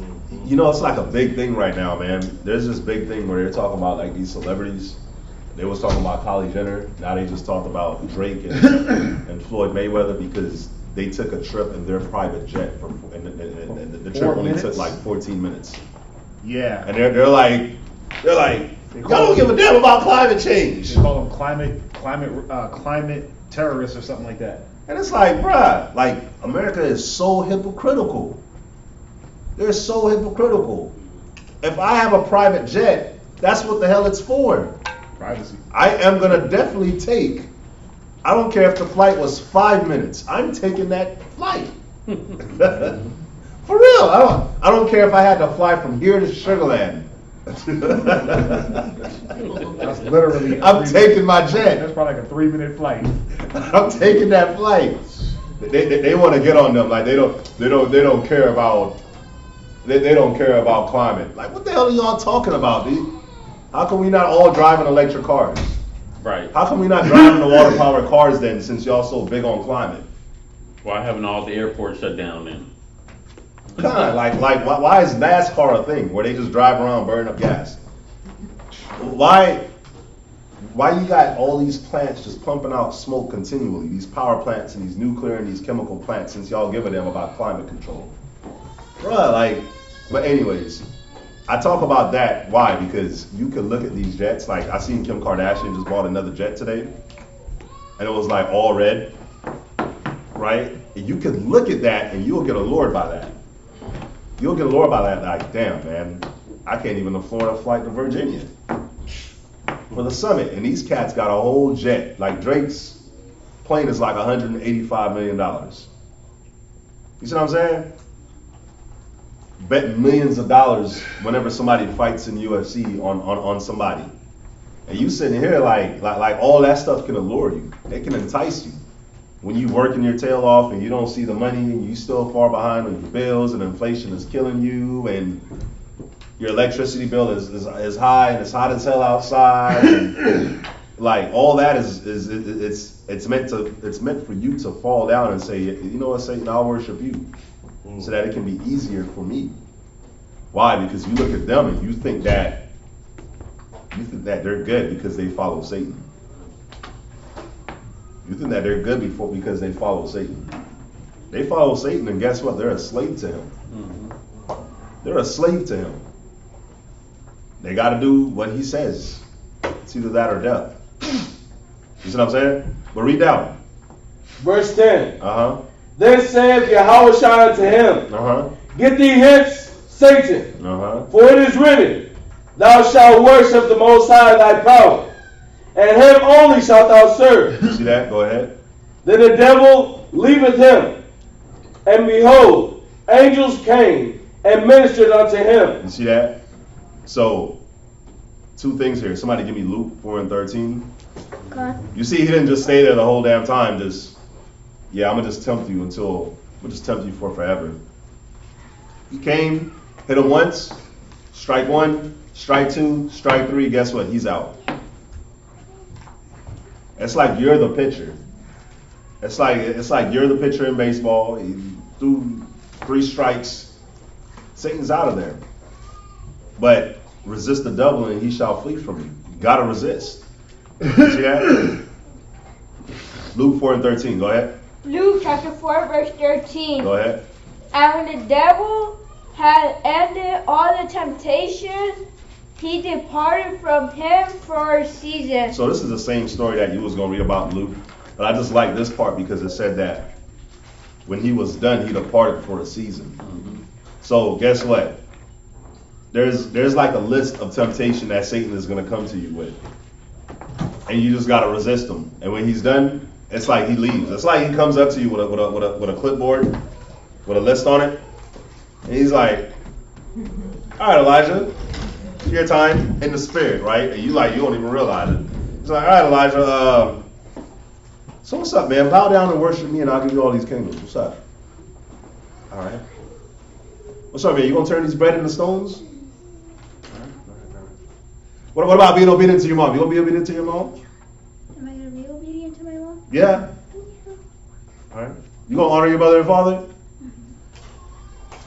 You know, it's like a big thing right now, man. There's this big thing where they're talking about like these celebrities. They was talking about Kylie Jenner. Now they just talked about Drake and Floyd Mayweather because they took a trip in their private jet and the trip only took like 14 minutes. Yeah. And they're like, y'all don't give a damn about climate change. They call them climate terrorists or something like that. And it's like, bruh, like America is so hypocritical. They're so hypocritical. If I have a private jet, that's what the hell it's for. Privacy. I am gonna definitely take. I don't care if the flight was 5 minutes. I'm taking that flight. For real. I don't care if I had to fly from here to Sugarland. That's literally. I'm taking my jet. That's probably like a 3-minute flight. I'm taking that flight. They want to get on them like they don't care about. They don't care about climate. Like what the hell are y'all talking about, dude? How come we not all driving electric cars? Right. How come we not driving the water-powered cars then, since y'all so big on climate? Why haven't all the airports shut down then? God, why is NASCAR a thing where they just drive around burning up gas? Why you got all these plants just pumping out smoke continually? These power plants and these nuclear and these chemical plants, since y'all give a damn about climate control, bruh. But anyways, I talk about that. Why? Because you can look at these jets. Like I seen Kim Kardashian just bought another jet today, and it was like all red, right? And you could look at that and you'll get allured by that. You'll get allured by that. Like, damn, man, I can't even afford a flight to Virginia for the summit, and these cats got a whole jet. Like Drake's plane is like $185 million. You see what I'm saying? Bet millions of dollars whenever somebody fights in UFC on somebody, and you sitting here like all that stuff can allure you. It can entice you when you working your tail off and you don't see the money and you still far behind on your bills and inflation is killing you and your electricity bill is high and it's hot as hell outside. And, like all that it's meant for you to fall down and say, you know what, Satan, I'll worship you, so that it can be easier for me. Why? Because you look at them and you think that they're good because they follow Satan. You think that they're good because they follow Satan. They follow Satan, and guess what? They're a slave to him. Mm-hmm. They're a slave to him. They got to do what he says. It's either that or death. You see what I'm saying? But read down. Verse 10. Then saith Yahweh unto him, Get thee hence, Satan, for it is written, Thou shalt worship the Most High thy power, and him only shalt thou serve. You see that? Go ahead. Then the devil leaveth him, and behold, angels came and ministered unto him. You see that? So, two things here. Somebody give me Luke 4:13. Okay. You see, he didn't just stay there the whole damn time. I'm gonna just tempt you for forever. He came, hit him once, strike one, strike two, strike three. Guess what? He's out. It's like you're the pitcher. It's like you're the pitcher in baseball. You threw 3 strikes. Satan's out of there. But resist the devil and he shall flee from you. You gotta resist. See that? Luke 4:13. Go ahead. Luke chapter 4 verse 13. Go ahead. And when the devil had ended all the temptation, he departed from him for a season. So this is the same story that you was going to read about in Luke. But I just like this part because it said that when he was done, he departed for a season. Mm-hmm. So guess what? There's like a list of temptation that Satan is going to come to you with. And you just got to resist him. And when he's done, it's like he leaves. It's like he comes up to you with a clipboard, with a list on it. And he's like, all right, Elijah, your time in the spirit, right? And you don't even realize it. He's like, all right, Elijah, so what's up, man? Bow down and worship me and I'll give you all these kingdoms. What's up? All right. What's up, man? You gonna turn these bread into stones? All right. What about being obedient to your mom? You gonna be obedient to your mom? Am I gonna be obedient to my mom? Yeah. All right. You gonna honor your mother and father?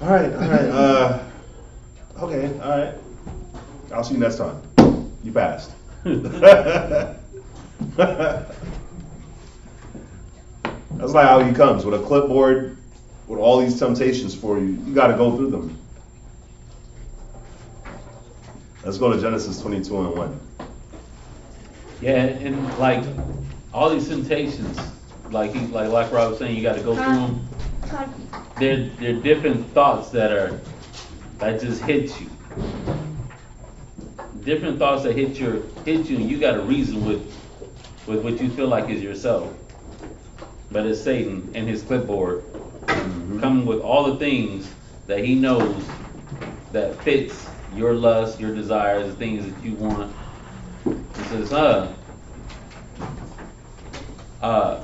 All right. Okay. All right. I'll see you next time. You passed. That's like how he comes, with a clipboard, with all these temptations for you. You got to go through them. Let's go to Genesis 22:1. Yeah, and like all these temptations, like Rob was saying, you got to go through them. They're different thoughts that just hit you. Different thoughts that hit you, and you got to reason with what you feel like is yourself. But it's Satan and his clipboard coming with all the things that he knows that fits your lust, your desires, the things that you want. He says,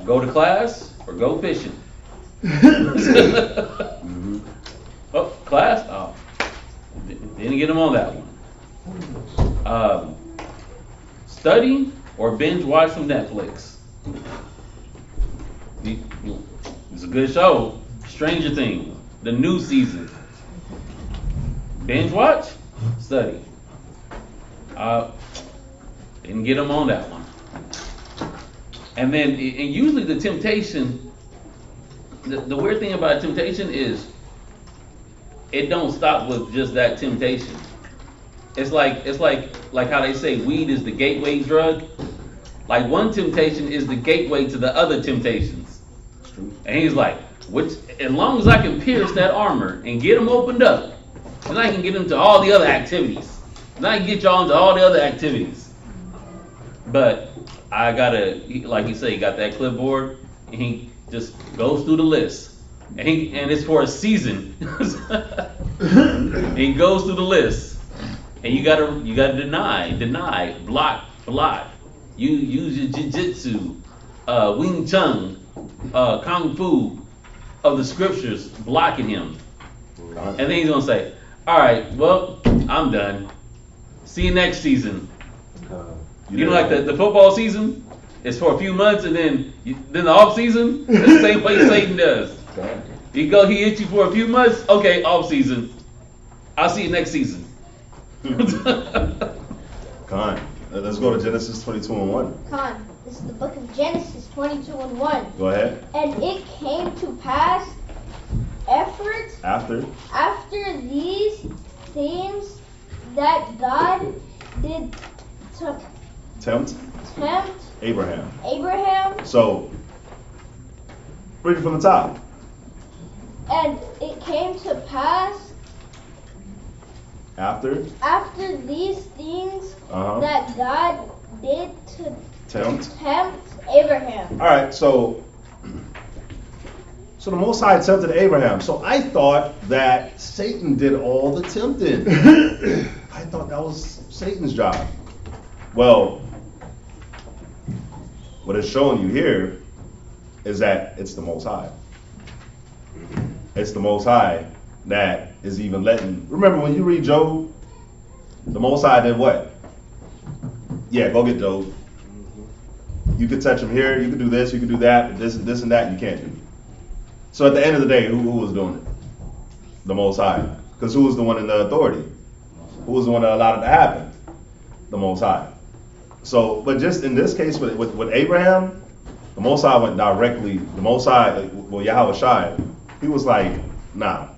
go to class or go fishing. Oh, class? Oh, didn't get him on that one. Study or binge watch some Netflix. It's a good show. Stranger Things, the new season. Binge watch, study. Didn't get them on that one. And then, and usually the temptation, the weird thing about temptation is it don't stop with just that temptation. It's like how they say weed is the gateway drug. Like one temptation is the gateway to the other temptations. And he's like, as long as I can pierce that armor and get them opened up, then I can get them to all the other activities. Then I can get y'all into all the other activities. But I gotta, like you say, he got that clipboard and he just goes through the list. And it's for a season. And he goes through the list. And you gotta deny, block. You use your jiu-jitsu, Wing Chun, Kung Fu of the scriptures blocking him. And then he's gonna say, all right, well, I'm done. See you next season. You know, like the football season is for a few months, and then the off season, it's the same way Satan does. He hits you for a few months, okay, off season. I'll see you next season. Con. Let's go to Genesis 22:1. Con, this is the book of Genesis 22:1. Go ahead. And it came to pass After these things that God did tempt Abraham. So, read it from the top. And it came to pass after these things that God did to tempt Abraham. All right, so the Most High tempted Abraham. So I thought that Satan did all the tempting. I thought that was Satan's job. Well, what it's showing you here is that it's the Most High. It's the Most High that is even letting. Remember when you read Job, the Most High did what? Yeah, go get Job. You could touch him here, you could do this, you could do that, but this and that you can't do. So at the end of the day, who was doing it? The Most High. Because who was the one in the authority? Who was the one that allowed it to happen? The Most High. So, but just in this case with Abraham, the Most High went directly, the Most High, well, Yahweh Shai, he was like, nah,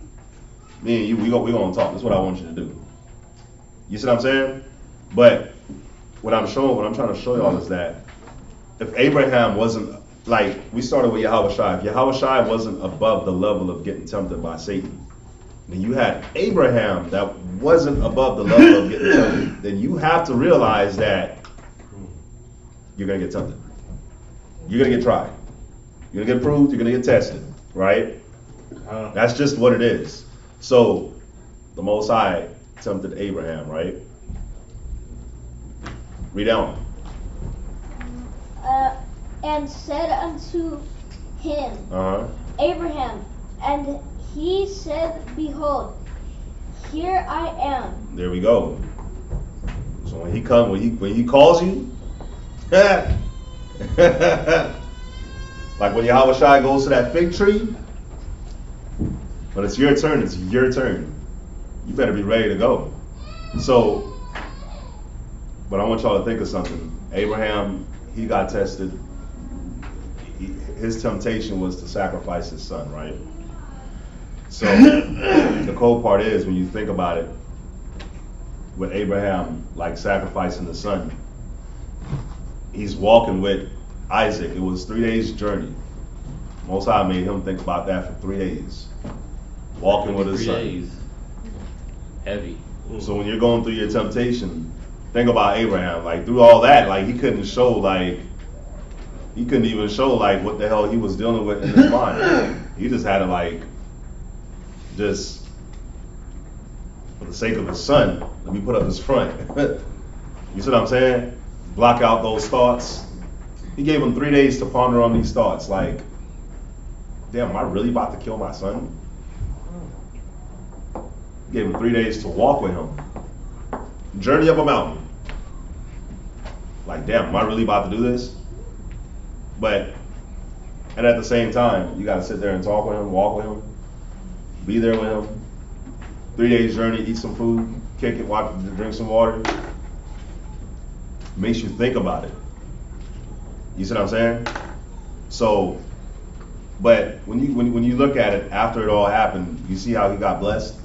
me and you, we gonna talk. That's what I want you to do. You see what I'm saying? But what I'm trying to show y'all is that if Abraham wasn't, like, we started with Yahweh Shai. If Yahweh Shai wasn't above the level of getting tempted by Satan, then you had Abraham that wasn't above the level of getting tempted. Then you have to realize that you're going to get tempted. You're going to get tried. You're going to get proved. You're going to get tested, right? That's just what it is. So the Most High tempted Abraham, right? Read on. And said unto him, Abraham, and he said, behold, here I am. There we go. So when he calls you, like when Yahweh Shai goes to that fig tree, when it's your turn, it's your turn. You better be ready to go. So, but I want y'all to think of something. Abraham, he got tested. His temptation was to sacrifice his son, right? So the cold part is when you think about it, with Abraham like sacrificing the son, he's walking with Isaac. It was 3 days journey. Most High made him think about that for 3 days. Walking with his son. 3 days. Heavy. So when you're going through your temptation, think about Abraham. Like through all that, like he couldn't even show like what the hell he was dealing with in his mind. He just had to like, just for the sake of his son, let me put up his front. You see what I'm saying? Block out those thoughts. He gave him 3 days to ponder on these thoughts. Like, damn, am I really about to kill my son? He gave him 3 days to walk with him. Journey up a mountain. Like, damn, am I really about to do this? And at the same time, you got to sit there and talk with him, walk with him, be there with him. 3 days journey, eat some food, kick it, drink some water. Makes you think about it. You see what I'm saying? So, but when you look at it after it all happened, you see how he got blessed.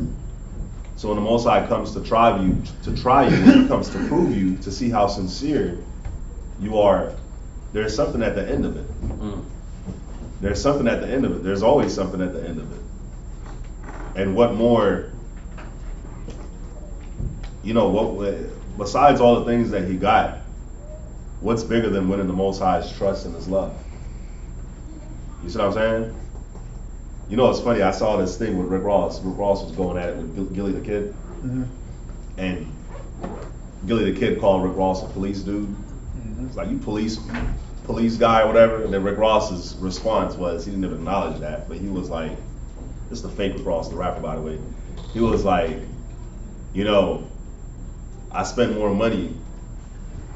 So when the Most High comes to try you, when he comes to prove you, to see how sincere you are, there's something at the end of it. There's something at the end of it. There's always something at the end of it. And what more, besides all the things that he got, what's bigger than winning the Most High's trust and his love? You see what I'm saying? You know, it's funny, I saw this thing with Rick Ross. Rick Ross was going at it with Gilly the Kid. Mm-hmm. And Gilly the Kid called Rick Ross a police dude. Mm-hmm. It's like, you police guy or whatever. And then Rick Ross's response was, he didn't even acknowledge that, but he was like, this is the fake Rick Ross, the rapper, by the way. He was like, I spend more money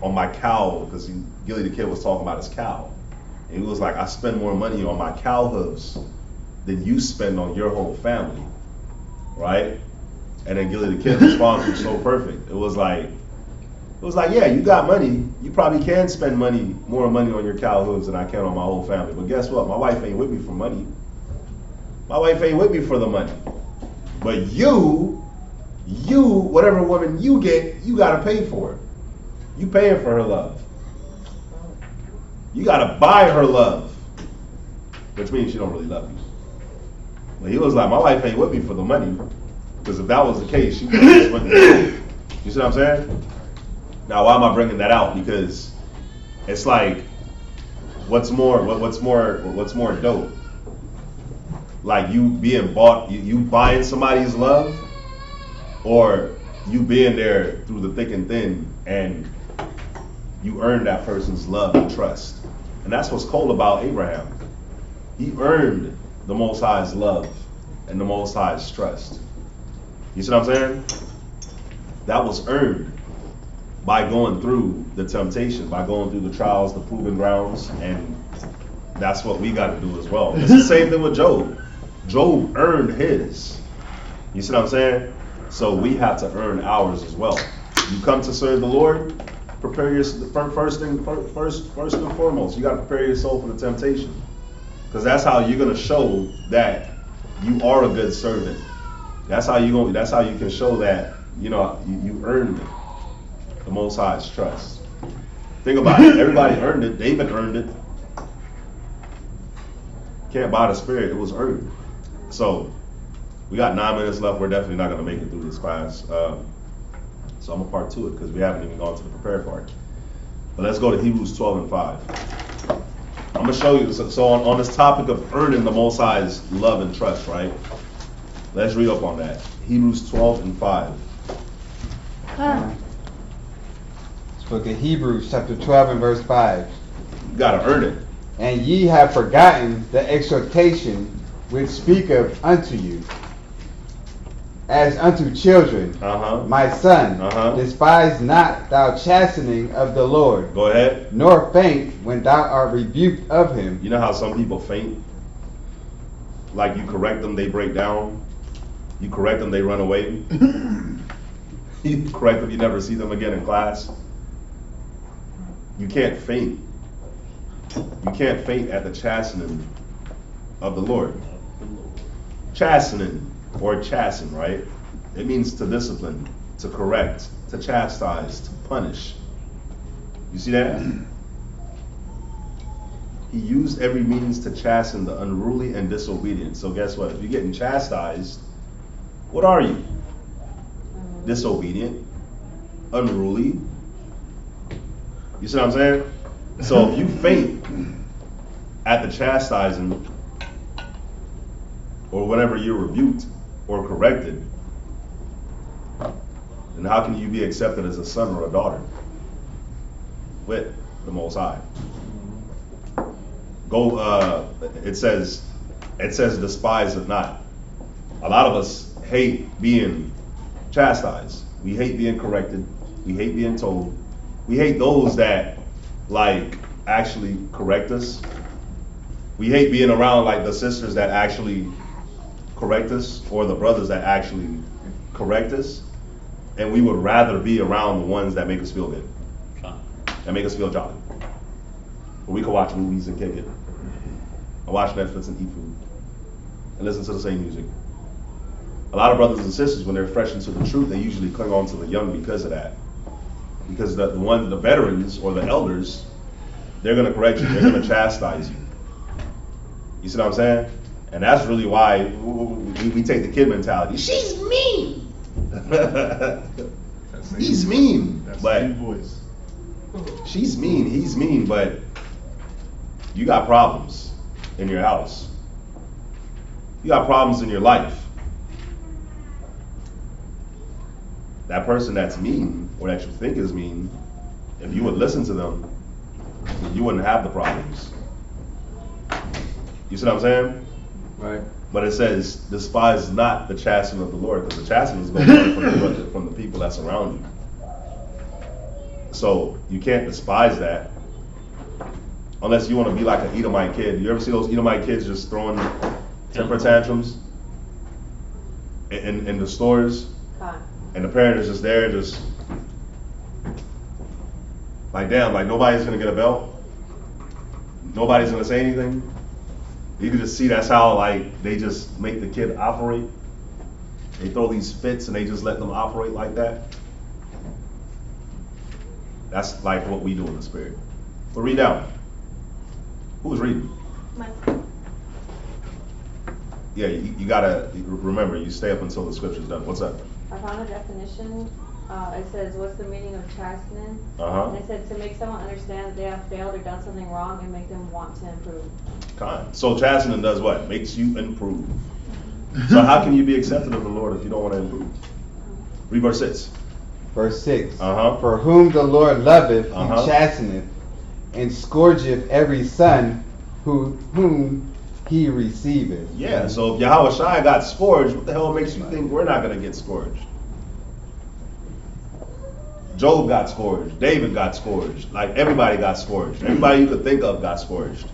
on my cow, because Gilly the Kid was talking about his cow. And he was like, I spend more money on my cow hooves than you spend on your whole family, right? And then Gilly the Kid's response was so perfect. It was like, yeah, you got money. You probably can spend more money on your cow hooves than I can on my whole family. But guess what? My wife ain't with me for money. My wife ain't with me for the money. But you, whatever woman you get, you gotta pay for it. You paying for her love. You gotta buy her love, which means she don't really love you. But he was like, my wife ain't with me for the money, because if that was the case, she just wouldn't. You see what I'm saying? Now, why am I bringing that out? Because it's like, what's more dope? Like you being bought, you buying somebody's love, or you being there through the thick and thin, and you earn that person's love and trust. And that's what's cool about Abraham. He earned the Most High's love and the Most High's trust. You see what I'm saying? That was earned by going through the temptation, by going through the trials, the proving grounds, and that's what we got to do as well. It's the same thing with Job. Job earned his. You see what I'm saying? So we have to earn ours as well. You come to serve the Lord, prepare your first and foremost. You got to prepare your soul for the temptation, because that's how you're gonna show that you are a good servant. That's how you can show that you earned the Most High's trust. Think about it. Everybody earned it. David earned it. Can't buy the Spirit. It was earned. So we got 9 minutes left. We're definitely not going to make it through this class. So I'm going to part 2 it, because we haven't even gone to the prepared part. But let's go to Hebrews 12 and 5. I'm going to show you. So on this topic of earning the Most High's love and trust, right? Let's read up on that. Hebrews 12 and 5. It's book of Hebrews chapter 12 and verse 5. You got to earn it. And ye have forgotten the exhortation which speaketh unto you, as unto children. My son, despise not thou chastening of the Lord. Go ahead. Nor faint when thou art rebuked of him. You know how some people faint? Like you correct them, they break down. You correct them, they run away. You correct them, you never see them again in class. You can't faint. You can't faint at the chastening of the Lord. Chastening, or chasten, right? It means to discipline, to correct, to chastise, to punish. You see that? He used every means to chasten the unruly and disobedient. So guess what? If you're getting chastised, what are you? Disobedient, unruly. You see what I'm saying? So if you faint at the chastising, or whenever you're rebuked or corrected, then how can you be accepted as a son or a daughter with the Most High? It says despise it not. A lot of us hate being chastised. We hate being corrected. We hate being told. We hate those that like actually correct us. We hate being around like the sisters that actually correct us or the brothers that actually correct us. And we would rather be around the ones that make us feel good, that make us feel jolly. But we can watch movies and kick it, and watch Netflix and eat food, and listen to the same music. A lot of brothers and sisters, when they're fresh into the truth, they usually cling on to the young because of that. Because the veterans or the elders, they're gonna correct you, they're gonna chastise you. You see what I'm saying? And that's really why we take the kid mentality. She's mean. He's mean. That's but the voice. she's mean, he's mean, but you got problems in your house. You got problems in your life. That person that's mean, or that you think is mean, if you would listen to them, you wouldn't have the problems. You see what I'm saying? Right. But it says, despise not the chastening of the Lord, because the chastening is going to come from the people that's around you. So you can't despise that unless you want to be like an Edomite kid. You ever see those Edomite kids just throwing temper tantrums in the stores? And the parent is just there, just like, damn, like nobody's gonna get a belt. Nobody's gonna say anything. You can just see that's how like they just make the kid operate. They throw these fits and they just let them operate like that. That's like what we do in the spirit. But read down. Who's reading? Myself. Yeah, you gotta remember, you stay up until the scripture's done. What's up? I found a definition. It says, what's the meaning of chastening? And it said to make someone understand that they have failed or done something wrong and make them want to improve. So chastening does what? Makes you improve. So how can you be accepted of the Lord if you don't want to improve? Read verse 6. Verse 6. For whom the Lord loveth, he chasteneth, and scourgeth every son whom he receiveth. Yeah, so if Yahweh Shai got scourged, what the hell makes you think we're not going to get scourged? Job got scourged. David got scourged. Like everybody got scourged. Everybody you could think of got scourged.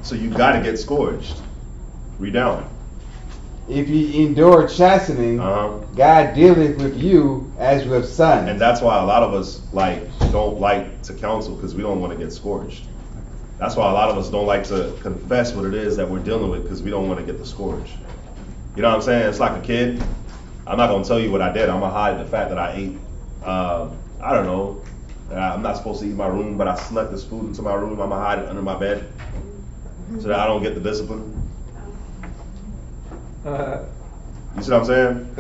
So you got to get scourged. Read down. If ye endure chastening, God dealeth with you as with sons. And that's why a lot of us don't like to counsel, because we don't want to get scourged. That's why a lot of us don't like to confess what it is that we're dealing with, because we don't want to get the scourge. You know what I'm saying? It's like a kid. I'm not going to tell you what I did. I'm going to hide the fact that I ate, I don't know, I'm not supposed to eat in my room, but I snuck this food into my room. I'm going to hide it under my bed so that I don't get the discipline. You see what I'm saying?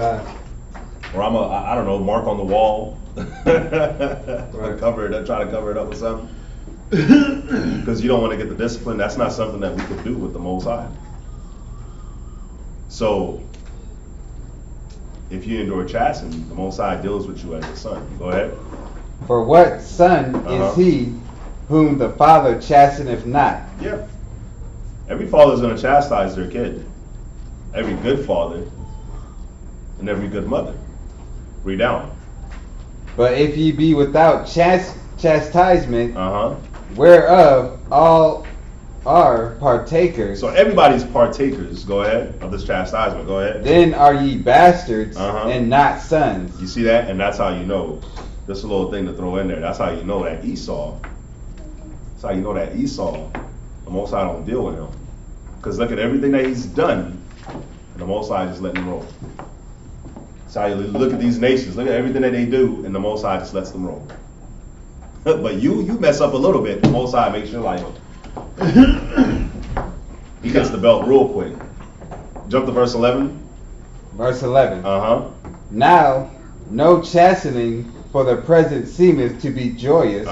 Or I'm I don't know, mark on the wall. Cover it, try to cover it up with something. Because you don't want to get the discipline. That's not something that we could do with the Most High. So, if you endure chastening, the Most High deals with you as a son. Go ahead. For what son is he whom the father chasteneth not? Yeah. Every father is going to chastise their kid. Every good father and every good mother. Read down. But if ye be without chastisement, whereof all are partakers. So everybody's partakers, go ahead, of this chastisement, go ahead. Then are ye bastards and not sons. You see that? And that's how you know. Just a little thing to throw in there. That's how you know that Esau. That's how you know that Esau, the Most High don't deal with him. Because look at everything that he's done, and the Most High just letting him roll. That's how you look at these nations. Look at everything that they do, and the Most High just lets them roll. But you mess up a little bit, the Most High makes your life. He gets the belt real quick. Jump to verse 11. Verse 11. Now, no chastening for the present seemeth to be joyous,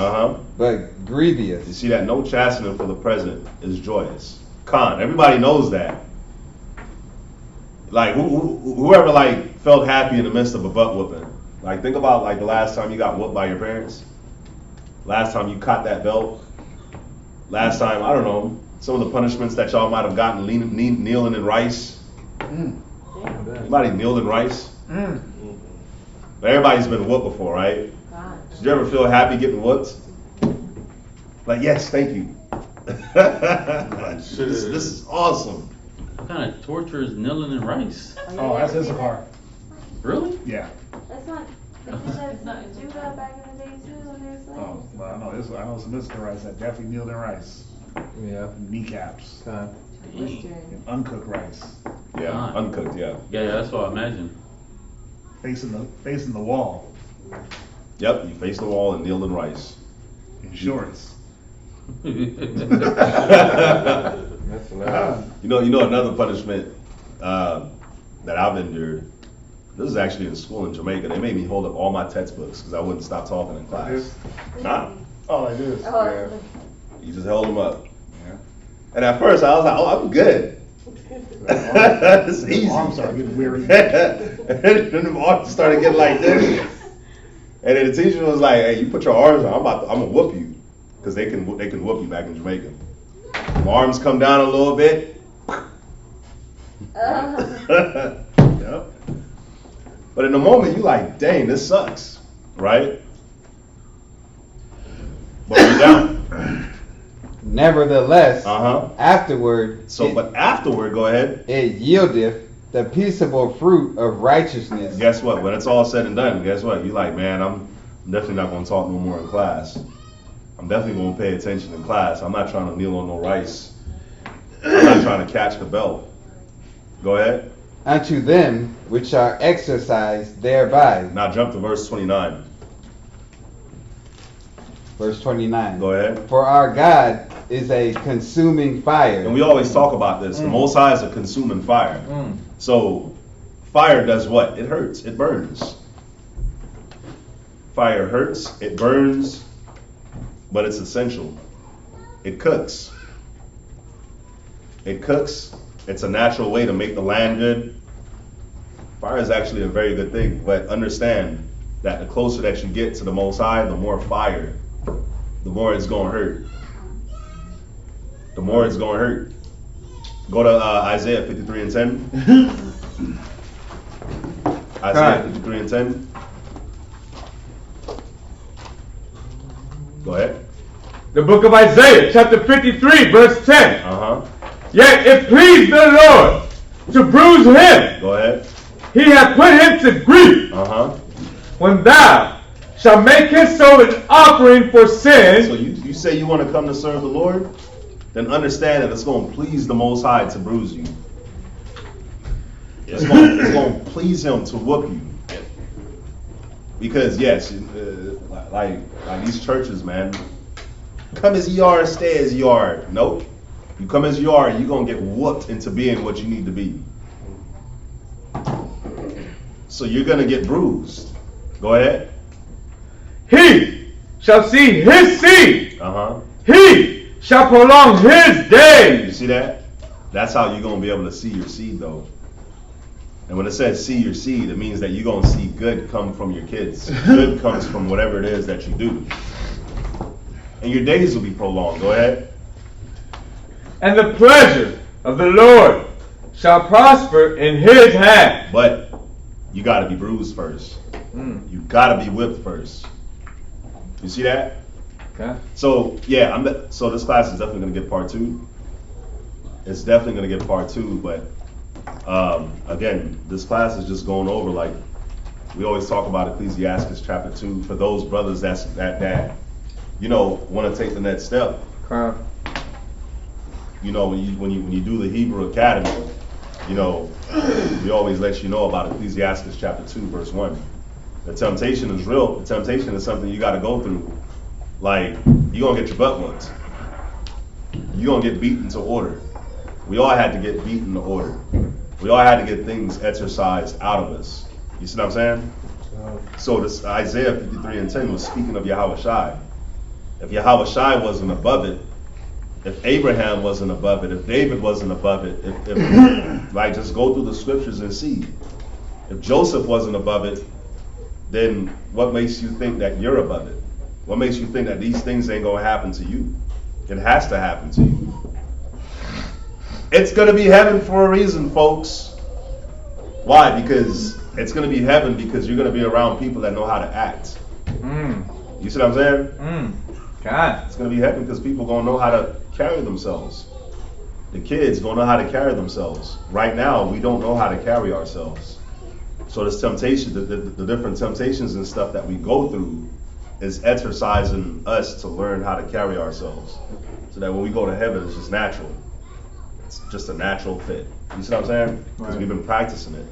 but grievous. You see that? No chastening for the present is joyous. Everybody knows that. Like whoever felt happy in the midst of a butt whooping. Like think about the last time you got whooped by your parents. Last time you caught that belt. Last time, I don't know, some of the punishments that y'all might have gotten kneeling in rice. Anybody kneeled in rice? Everybody's been whooped before, right? Did you ever feel happy getting whooped? Like, yes, thank you. this is awesome. What kind of torture is kneeling in rice? Oh, that's Issachar. Really? Yeah. That's not, that's not Judah back in the day too when they were slaves. Oh, well, I know some Issacharites that definitely kneeled in rice. Yeah. Kneecaps. Western. And uncooked rice. Yeah, uncooked, yeah. Yeah, that's what I imagine. Facing the wall. Yep, you face the wall and kneel in rice. In shorts. That's nice. You know another punishment that I've endured. This is actually in school in Jamaica. They made me hold up all my textbooks because I wouldn't stop talking in class. Nah. Oh, it is. Yeah. You just held them up. Yeah. And at first I was like, oh, I'm good. It's easy. Arms started getting weary. And then the arms started getting like this. And then the teacher was like, hey, you put your arms on, I'm gonna whoop you. Because they can whoop you back in Jamaica. My arms come down a little bit. Yep. But in the moment, you like, dang, this sucks, right? But we're down. Nevertheless, afterward. But afterward, go ahead. It yieldeth the peaceable fruit of righteousness. Guess what? When it's all said and done, guess what? You like, man, I'm definitely not going to talk no more in class. I'm definitely going to pay attention in class. I'm not trying to kneel on no rice. I'm not trying to catch the belt. Go ahead. Unto them which are exercised thereby. Now jump to verse 29. Verse 29. Go ahead. For our God is a consuming fire. And we always talk about this. The Most High is a consuming fire. So fire does what? It hurts. It burns. Fire hurts. It burns. But it's essential. It cooks. It cooks. It's a natural way to make the land good. Fire is actually a very good thing, but understand that the closer that you get to the Most High, the more fire, the more it's going to hurt. The more it's going to hurt. Go to Isaiah 53 and 10. Isaiah 53 and 10. Go ahead. The book of Isaiah, chapter 53, verse 10. Yet it pleased the Lord to bruise him. Go ahead. He hath put him to grief. When thou shalt make his soul an offering for sin. So you say you want to come to serve the Lord? Then understand that it's going to please the Most High to bruise you. It's going to please him to whoop you. Because yes, like these churches, man, come as ye are, stay as ye are. Nope. You come as you are, you're going to get whooped into being what you need to be. So you're going to get bruised. Go ahead. He shall see his seed. He shall prolong his days. You see that? That's how you're going to be able to see your seed, though. And when it says see your seed, it means that you're going to see good come from your kids. Good comes from whatever it is that you do. And your days will be prolonged. Go ahead. And the pleasure of the Lord shall prosper in his hand. But you got to be bruised first. You got to be whipped first. You see that? Okay. So yeah, so this class is definitely going to get part 2. It's definitely going to get part 2, but again, this class is just going over, like we always talk about Ecclesiasticus chapter 2 for those brothers that want to take the next step. You know, when you do the Hebrew Academy, we always let you know about Ecclesiasticus chapter 2 verse 1. The temptation is real. The temptation is something you got to go through. Like, you're going to get your butt whooped. You're going to get beaten to order. We all had to get beaten to order. We all had to get things exercised out of us. You see what I'm saying? So this Isaiah 53 and 10 was speaking of Yahushai. If Yahushai wasn't above it, if Abraham wasn't above it, if David wasn't above it, if like just go through the scriptures and see. If Joseph wasn't above it, then what makes you think that you're above it? What makes you think that these things ain't gonna happen to you? It has to happen to you. It's gonna be heaven for a reason, folks. Why? Because It's gonna be heaven because you're gonna be around people that know how to act. You see what I'm saying? God. It's gonna be heaven because people gonna know how to carry themselves. The kids gonna know how to carry themselves. Right now, we don't know how to carry ourselves. So this temptation, the different temptations and stuff that we go through is exercising us to learn how to carry ourselves. So that when we go to heaven, it's just natural. It's just a natural fit. You see what I'm saying? Because we've been practicing it.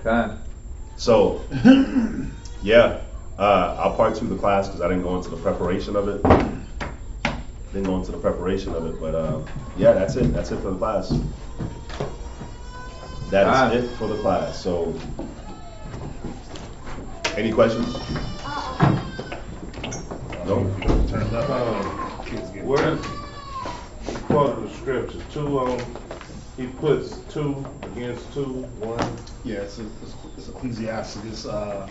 God. So, yeah, I'll part 2 the class because I didn't go into the preparation of it. But yeah, that's it. That's it for the class. That is it for the class. So, any questions? No? Where's part of the scripture? 2 he puts 2 against 2, 1. Yeah, it's Ecclesiasticus 40s.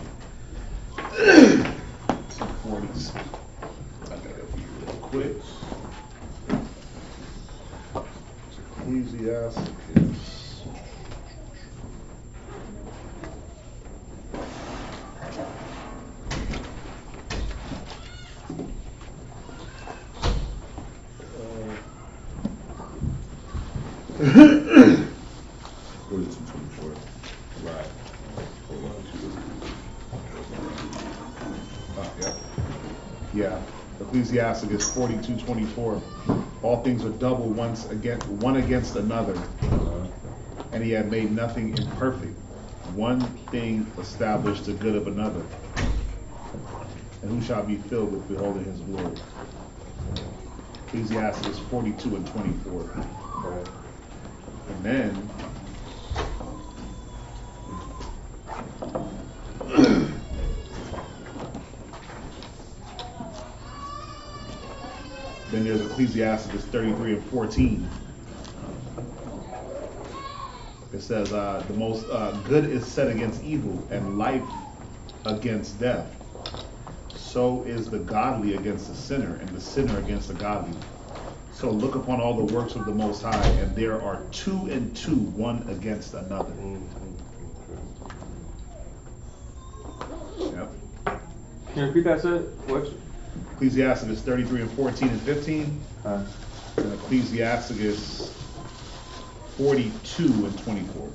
I got it for you real quick. It's Ecclesiasticus. Right. Yeah, Ecclesiasticus 42:24. All things are double one against another, and he had made nothing imperfect. One thing established the good of another. And who shall be filled with beholding his glory? Ecclesiasticus 42:24. And then there's Ecclesiasticus 33:14. It says, the most good is set against evil, and life against death. So is the godly against the sinner, and the sinner against the godly. So look upon all the works of the Most High, and there are 2 and 2, one against another. Yep. Can you repeat that, sir? What? Ecclesiasticus 33:14 and 15. And Ecclesiasticus 42:24.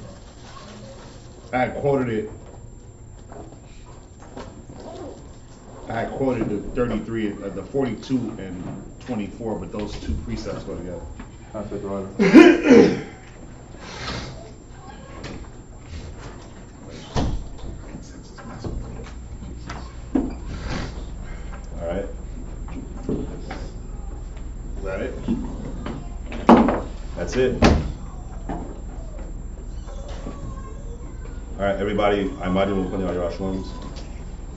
I had quoted the 33, the 42 and 24, but those 2 precepts go together. All right. Is that it? That's it. All right, everybody. I imagine we'll put on your shalom.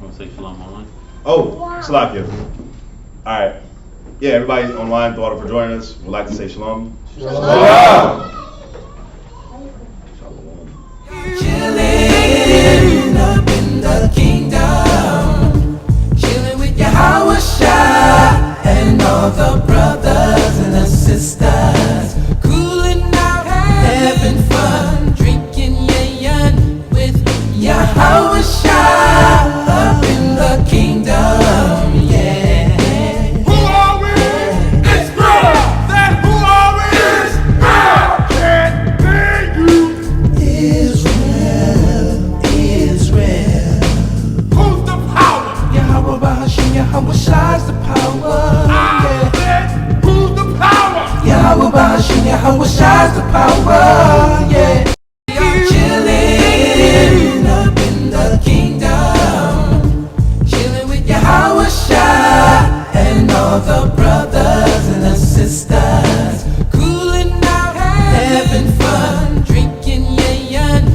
Want to say shalom online? Oh, Salakia. All right. Yeah, everybody online, thank you for joining us. We'd like to say shalom. Shalom. Chilling up in the kingdom, chilling with Yahweh Shai and all the brothers and the sisters, cooling out, having fun, drinking yayin with Yahweh Shai up in the kingdom, yeah. Who are we? Israel! That who are we? Israel! Can't hear you! Israel. Who's the power? Yahweh Bahashim, Yahweh Shai's the power. Yeah. Who's the power? Yahweh Bahashim, Yahweh Shai's the power. Yeah. Chilling up in the kingdom, chilling with Yahweh Shai and all the